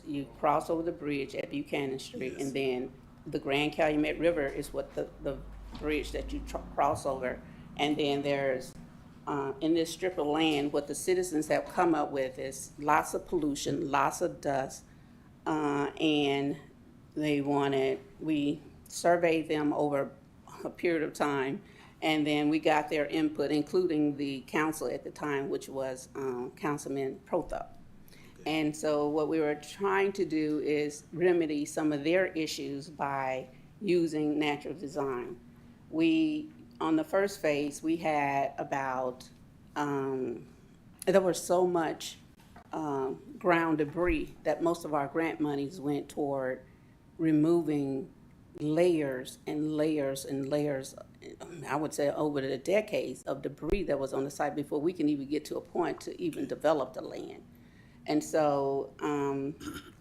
you cross over the bridge at Buchanan Street, Yes. and then the Grand Calumet River is what the bridge that you cross over. And then there's, in this strip of land, what the citizens have come up with is lots of pollution, lots of dust, and we surveyed them over a period of time, and then we got their input, including the council at the time, which was Councilman Prothup. And so what we were trying to do is remedy some of their issues by using natural design. On the first phase, we had about there was so much ground debris that most of our grant monies went toward removing layers and layers and layers, I would say over the decades of debris that was on the site before we can even get to a point to even develop the land. And so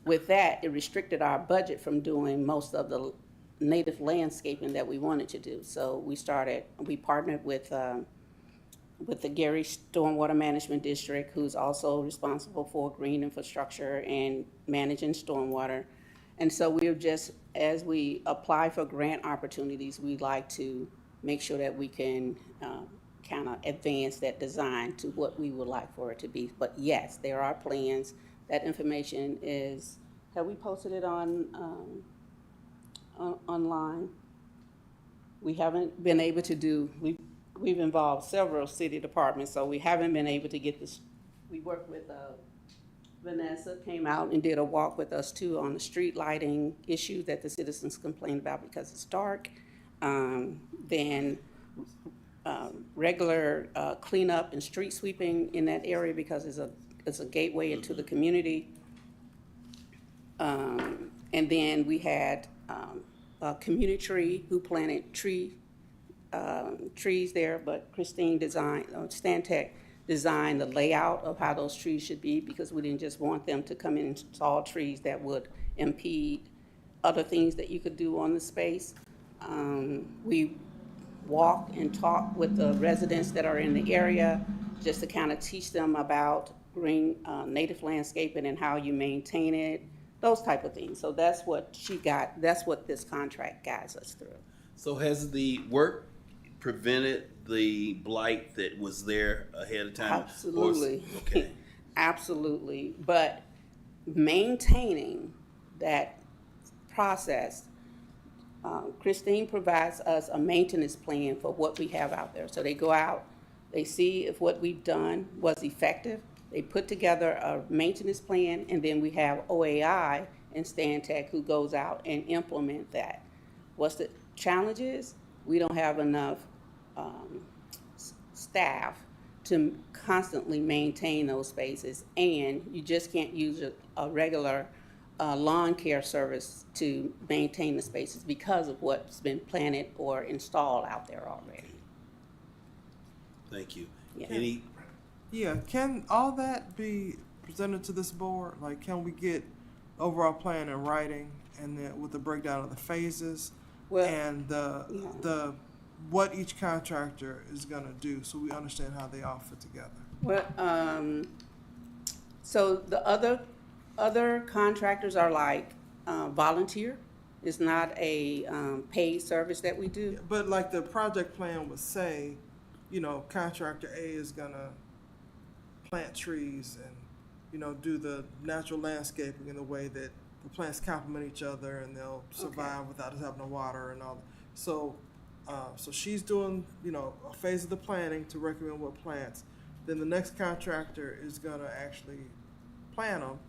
with that, it restricted our budget from doing most of the native landscaping that we wanted to do. So we partnered with the Gary Stormwater Management District, who's also responsible for green infrastructure and managing stormwater. And so we're just, as we apply for grant opportunities, we like to make sure that we can kind of advance that design to what we would like for it to be. But yes, there are plans. That information is, have we posted it on online? We haven't been able to do, we've involved several city departments, so we haven't been able to get this. We worked with Vanessa, came out and did a walk with us too on the street lighting issue that the citizens complained about because it's dark. Then regular cleanup and street sweeping in that area because it's a gateway into the community. And then we had a community tree who planted trees there, but Christine Stantec designed the layout of how those trees should be because we didn't just want them to come in and install trees that would impede other things that you could do on the space. We walk and talk with the residents that are in the area just to kind of teach them about green native landscaping and how you maintain it, those type of things. So that's what that's what this contract guides us through. So has the work prevented the blight that was there ahead of time? Absolutely. Okay. Absolutely. But maintaining that process, Christine provides us a maintenance plan for what we have out there. So they go out, they see if what we've done was effective. They put together a maintenance plan, and then we have OAI and Stantec who goes out and implement that. What's the challenges? We don't have enough staff to constantly maintain those spaces, and you just can't use a regular lawn care service to maintain the spaces because of what's been planted or installed out there already. Thank you. Yeah. Any, Yeah, can all that be presented to this board? Like, can we get overall plan in writing and then with the breakdown of the phases Well, and the what each contractor is gonna do so we understand how they all fit together? Well, so the other contractors are like volunteer. It's not a paid service that we do. But like the project plan would say, you know, contractor A is gonna plant trees and, do the natural landscaping in a way that the plants complement each other and they'll survive without us having no water and all that. So, so she's doing, a phase of the planning to recommend what plants. Then the next contractor is gonna actually plant them.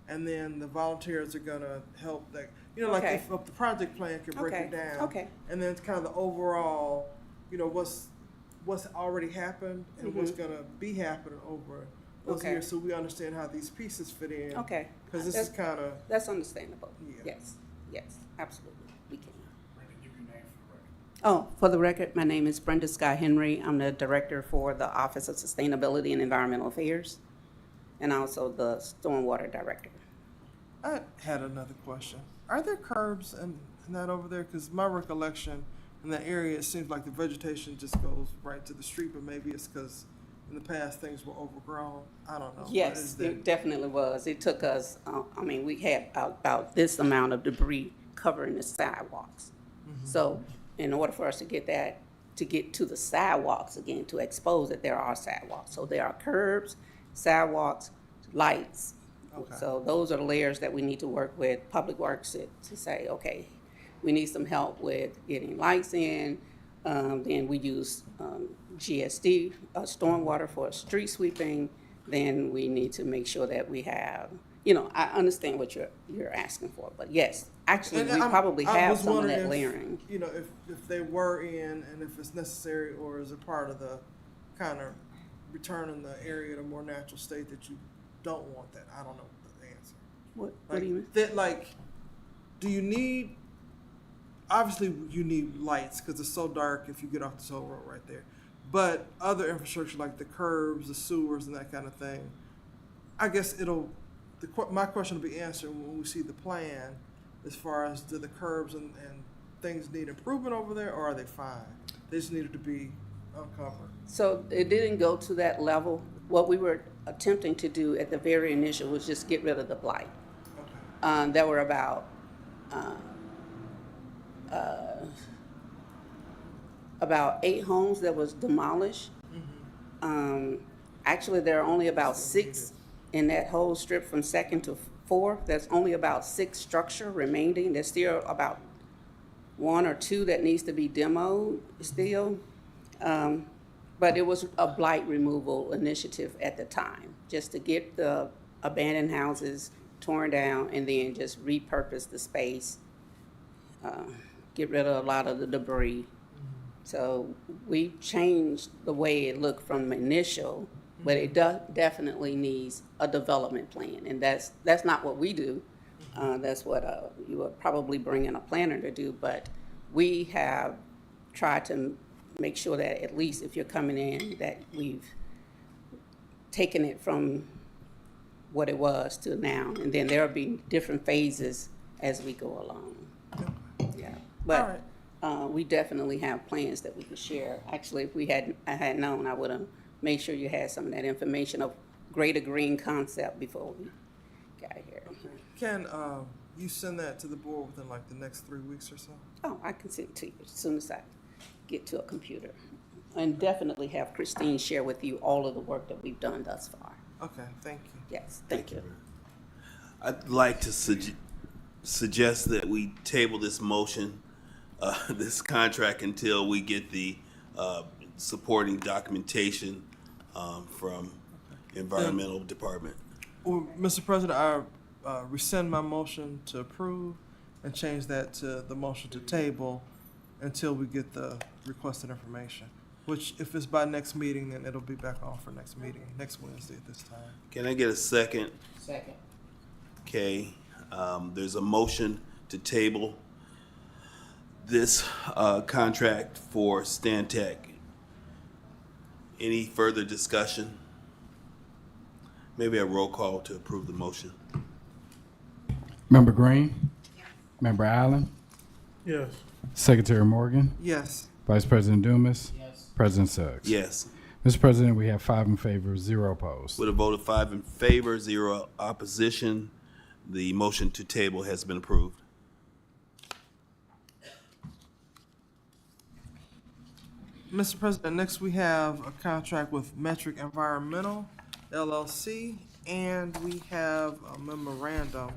And then the volunteers are gonna help that, like Okay. if the project plan could break it down. Okay. And then it's kind of the overall, what's already happened and what's gonna be happening over those Okay. years, so we understand how these pieces fit in. Okay. Because this is kind of, That's understandable. Yeah. Yes, absolutely. We can. Oh, for the record, my name is Brenda Sky Henry. I'm the director for the Office of Sustainability and Environmental Affairs, and also the Stormwater Director. I had another question. Are there curbs in that over there? Because my recollection in that area, it seems like the vegetation just goes right to the street, but maybe it's because in the past things were overgrown. I don't know. But Yes, is there- it definitely was. It took us, we had about this amount of debris covering the sidewalks. So in order for us to get to the sidewalks again, to expose that there are sidewalks. So there are curbs, sidewalks, lights. Okay. So those are the layers that we need to work with Public Works to say, okay, we need some help with getting lights in. Then we use GSD, stormwater for street sweeping. Then we need to make sure that we have, I understand what you're asking for, but yes, actually, And we probably I have was some of wondering that if, layering. if they were in and if it's necessary or is it part of the kind of returning the area to a more natural state that you don't want that? I don't know the answer. What do you mean? That, like, do you need, obviously you need lights because it's so dark if you get off the toll road right there. But other infrastructure like the curbs, the sewers and that kind of thing, I guess my question will be answered when we see the plan as far as do the curbs and things need improvement over there, or are they fine? They just needed to be uncovered. So it didn't go to that level. What we were attempting to do at the very initial was just get rid of the blight. Okay. There were about 8 homes that was demolished. Actually, there are only about 6 in that whole strip from 2nd to 4th. There's only about 6 structure remaining. There's still about 1 or 2 that needs to be demoed still. But it was a blight removal initiative at the time, just to get the abandoned houses torn down and then just repurpose the space, get rid of a lot of the debris. So we changed the way it looked from initial, but it definitely needs a development plan, and that's not what we do. That's what you would probably bring in a planner to do, but we have tried to make sure that at least if you're coming in, that we've taken it from what it was to now, and then there'll be different phases as we go along. Yeah, but we definitely have plans that we can share. Actually, if I had known, I would have made sure you had some of that information of Greater Green concept before we got here. Can you send that to the board within like the next 3 weeks or so? Oh, I can send it to you as soon as I get to a computer. And definitely have Christine share with you all of the work that we've done thus far. Okay, thank you. Yes, thank you. I'd like to suggest that we table this motion, this contract, until we get the supporting documentation from Environmental Department. Well, Mr. President, I rescind my motion to approve and change that to the motion to table until we get the requested information. Which, if it's by next meeting, then it'll be back on for next meeting, next Wednesday at this time. Can I get a second? Second. Okay, there's a motion to table this contract for Stantec. Any further discussion? Maybe a roll call to approve the motion. Member Green? Member Allen? Yes. Secretary Morgan? Yes. Vice President Dumas? Yes. President Suggs? Yes. Mr. President, we have 5 in favor, 0 opposed. With a vote of 5 in favor, 0 opposition, the motion to table has been approved. Mr. President, next we have a contract with Metric Environmental LLC, and we have a memorandum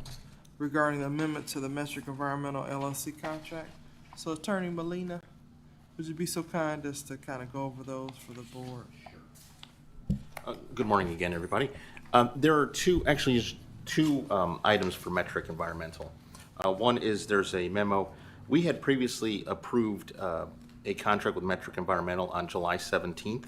regarding the amendment to the Metric Environmental LLC contract. So Attorney Molina, would you be so kind as to kind of go over those for the board? Good morning again, everybody. There are two items for Metric Environmental. One is there's a memo. We had previously approved a contract with Metric Environmental on July 17th.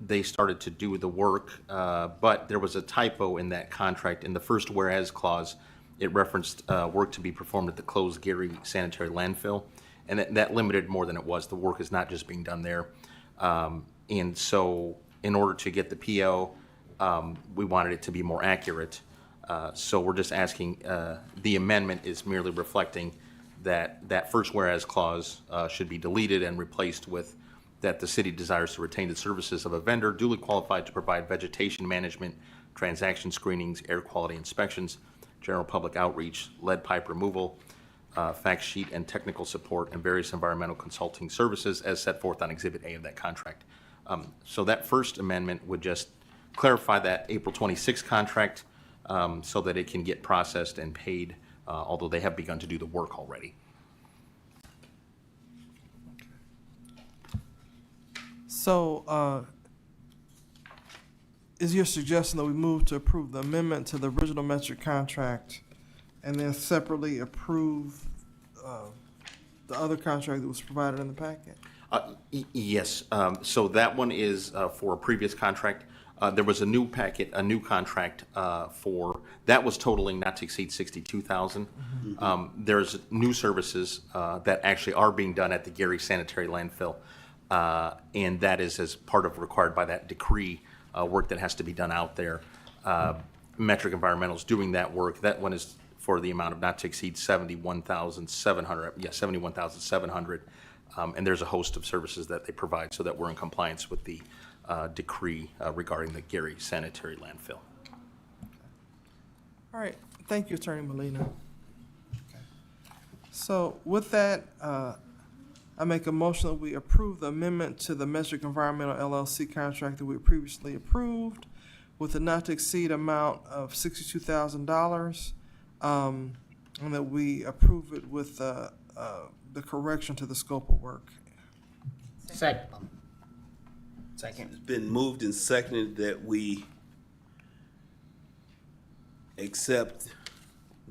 They started to do the work, but there was a typo in that contract. In the first whereas clause, it referenced work to be performed at the closed Gary Sanitary Landfill, and that limited more than it was. The work is not just being done there. And so in order to get the PO, we wanted it to be more accurate. So we're just asking, the amendment is merely reflecting that first whereas clause should be deleted and replaced with that the city desires to retain the services of a vendor duly qualified to provide vegetation management, transaction screenings, air quality inspections, general public outreach, lead pipe removal, fact sheet and technical support, and various environmental consulting services as set forth on Exhibit A of that contract. So that first amendment would just clarify that April 26th contract so that it can get processed and paid, although they have begun to do the work already. So, is your suggestion that we move to approve the amendment to the original Metric contract and then separately approve the other contract that was provided in the packet? Yes, so that one is for a previous contract. There was a new packet, a new contract for, that was totaling not to exceed 62,000. There's new services that actually are being done at the Gary Sanitary Landfill. And that is as part of required by that decree, work that has to be done out there. Metric Environmental's doing that work. That one is for the amount of not to exceed 71,700. Yeah, 71,700. And there's a host of services that they provide so that we're in compliance with the decree regarding the Gary Sanitary Landfill. All right, thank you, Attorney Molina. So with that, I make a motion that we approve the amendment to the Metric Environmental LLC contract that we previously approved with a not to exceed amount of $62,000, and that we approve it with the correction to the scope of work. Second. Second. It's been moved and seconded that we accept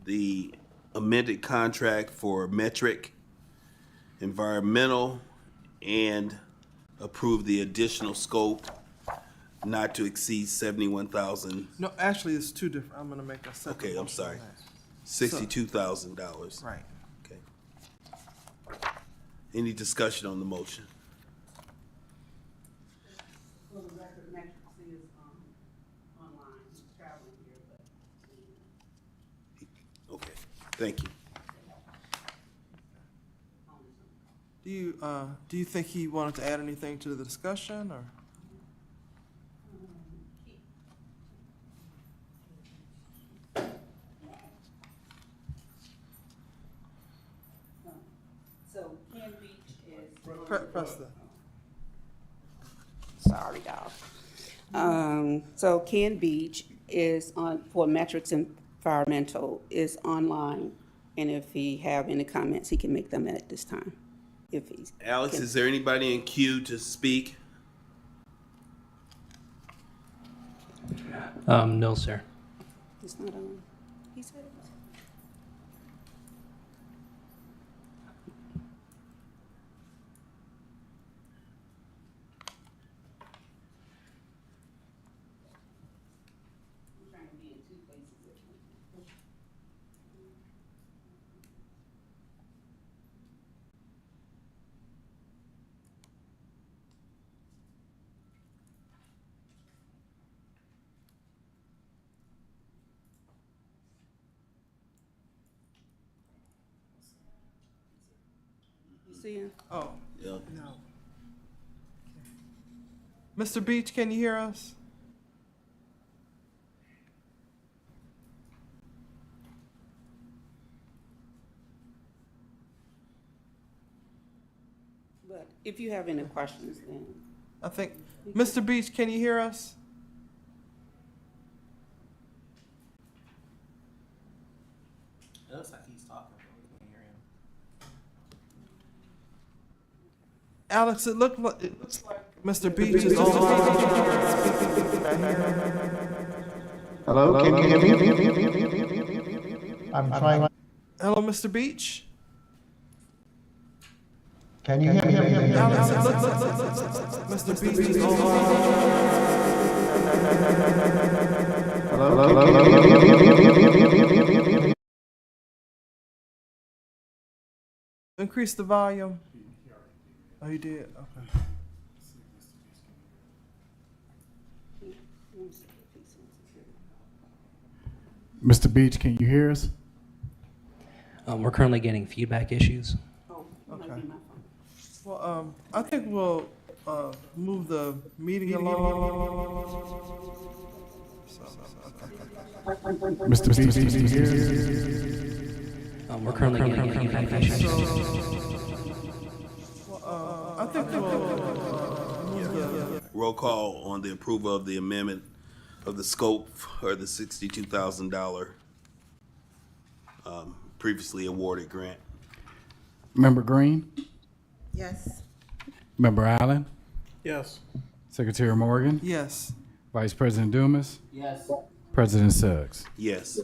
the amended contract for Metric Environmental and approve the additional scope not to exceed 71,000. No, actually, it's two different. I'm gonna make a separate. Okay, I'm motion on sorry. that. $62,000. Right. Okay. Any discussion on the motion? For the record, Metrics is online, he's traveling here, but Okay, thank you. Do you think he wanted to add anything to the discussion, or? so Ken Beach is. Press the. Sorry, y'all. So Ken Beach is on, for Metrics Environmental, is online. And if he have any comments, he can make them at this time. If he's. Alex, is there anybody in queue to speak? No, sir. It's not on. He said it was. I'm trying to be in two places at once. You see him? Oh, Yeah. no. Mr. Beach, can you hear us? But if you have any questions, then. I think, Mr. Beach, can you hear us? It looks like he's talking, but we can't hear him. Alex, it looks like Mr. Beach is online. Hello, can you hear me? I'm trying. Hello, Mr. Beach? Can you hear me? Alex, it looks like Mr. Beach is online. Hello, Increase the volume. Oh, you did? Okay. Mr. Beach, can you hear us? We're currently getting feedback issues. Oh, it might Okay. be my phone. Well, I think we'll move the meeting along. Mr. Beach, can you hear us? We're currently getting feedback issues. I think we'll move the. Roll call on the approval of the amendment of the scope or the $62,000 previously awarded grant. Member Green? Yes. Member Allen? Yes. Secretary Morgan? Yes. Vice President Dumas? Yes. President Suggs? Yes.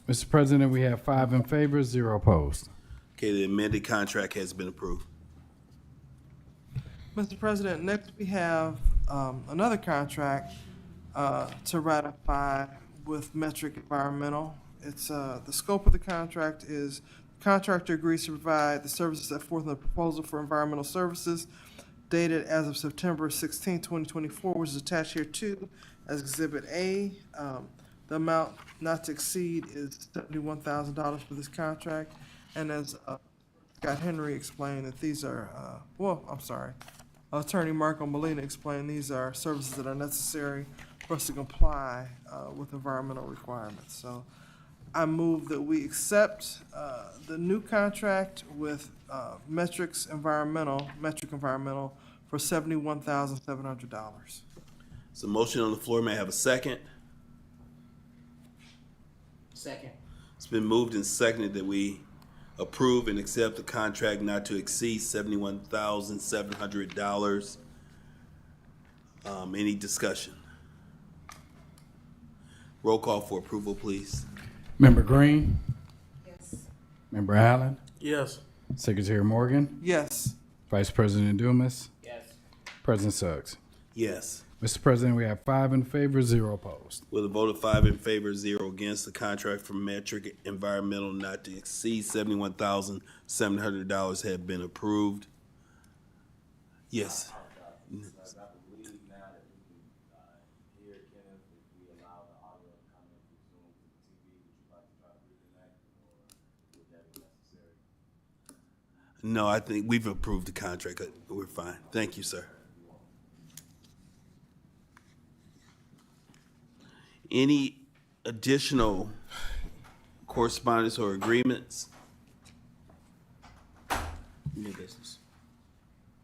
Mr. President, we have 5 in favor, 0 opposed. Okay, the amended contract has been approved. Mr. President, next we have another contract to ratify with Metric Environmental. It's the scope of the contract is contractor agrees to provide the services set forth in the proposal for environmental services dated as of September 16, 2024, which is attached here too as Exhibit A. The amount not to exceed is $71,000 for this contract. And as Scott Henry explained, that these are, Attorney Marco Molina explained these are services that are necessary for us to comply with environmental requirements. So I move that we accept the new contract with Metric Environmental for $71,700. So motion on the floor, may I have a second? Second. It's been moved and seconded that we approve and accept the contract not to exceed $71,700. Any discussion? Roll call for approval, please. Member Green? Yes. Member Allen? Yes. Secretary Morgan? Yes. Vice President Dumas? Yes. President Suggs? Yes. Mr. President, we have 5 in favor, 0 opposed. With a vote of 5 in favor, 0 against, the contract from Metric Environmental not to exceed $71,700 have been approved. Yes. No, I think we've approved the contract. We're fine. Thank you, sir. Any additional correspondence or agreements? New business.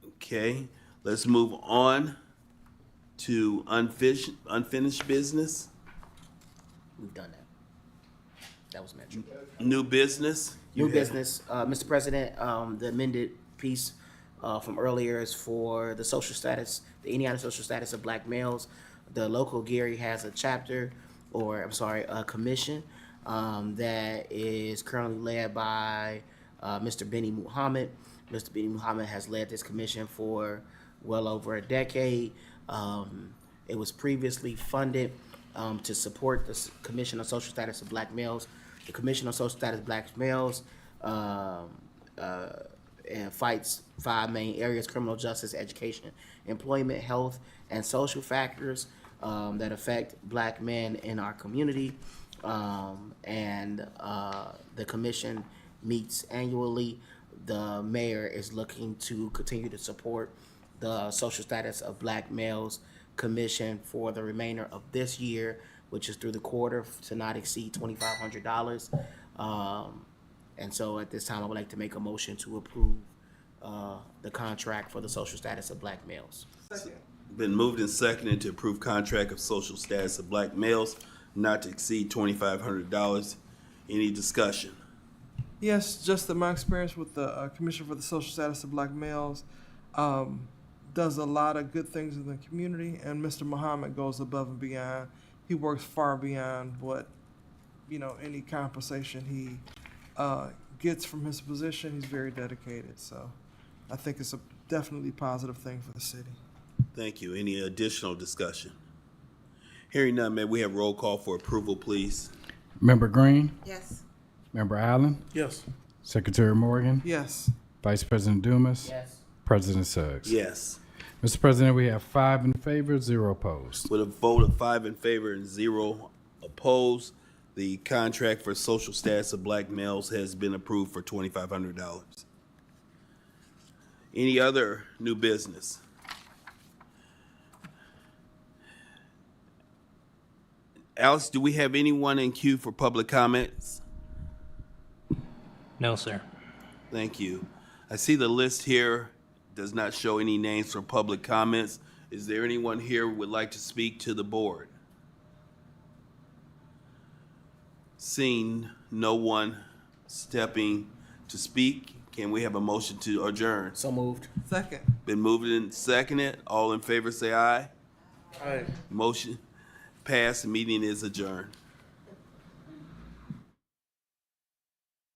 Okay, let's move on to unfinished business. We've done that. That was Metric. New business. New business, Mr. President, the amended piece from earlier is for the social status, the Indiana social status of black males. The local Gary has a chapter, a commission that is currently led by Mr. Benny Muhammad. Mr. Benny Muhammad has led this commission for well over a decade. It was previously funded to support the Commission on Social Status of Black Males. The Commission on Social Status of Black Males fights 5 main areas: criminal justice, education, employment, health, and social factors that affect black men in our community. The commission meets annually. The mayor is looking to continue to support the Social Status of Black Males Commission for the remainder of this year, which is through the quarter, to not exceed $2,500. And so at this time, I would like to make a motion to approve the contract for the social status of black males. Second. Been moved and seconded to approve contract of social status of black males not to exceed $2,500. Any discussion? Yes, just that my experience with the Commission for the Social Status of Black Males does a lot of good things in the community, and Mr. Muhammad goes above and beyond. He works far beyond what, any compensation he gets from his position. He's very dedicated, so I think it's a definitely positive thing for the city. Thank you. Any additional discussion? Hearing none, may we have roll call for approval, please? Member Green? Yes. Member Allen? Yes. Secretary Morgan? Yes. Vice President Dumas? Yes. President Suggs? Yes. Mr. President, we have 5 in favor, 0 opposed. With a vote of 5 in favor and 0 opposed, the contract for social status of black males has been approved for $2,500. Any other new business? Alice, do we have anyone in queue for public comments? No, sir. Thank you. I see the list here does not show any names for public comments. Is there anyone here who would like to speak to the board? Seeing no one stepping to speak, can we have a motion to adjourn? So moved. Second. Been moved and seconded. All in favor say aye. Aye. Motion passed. The meeting is adjourned.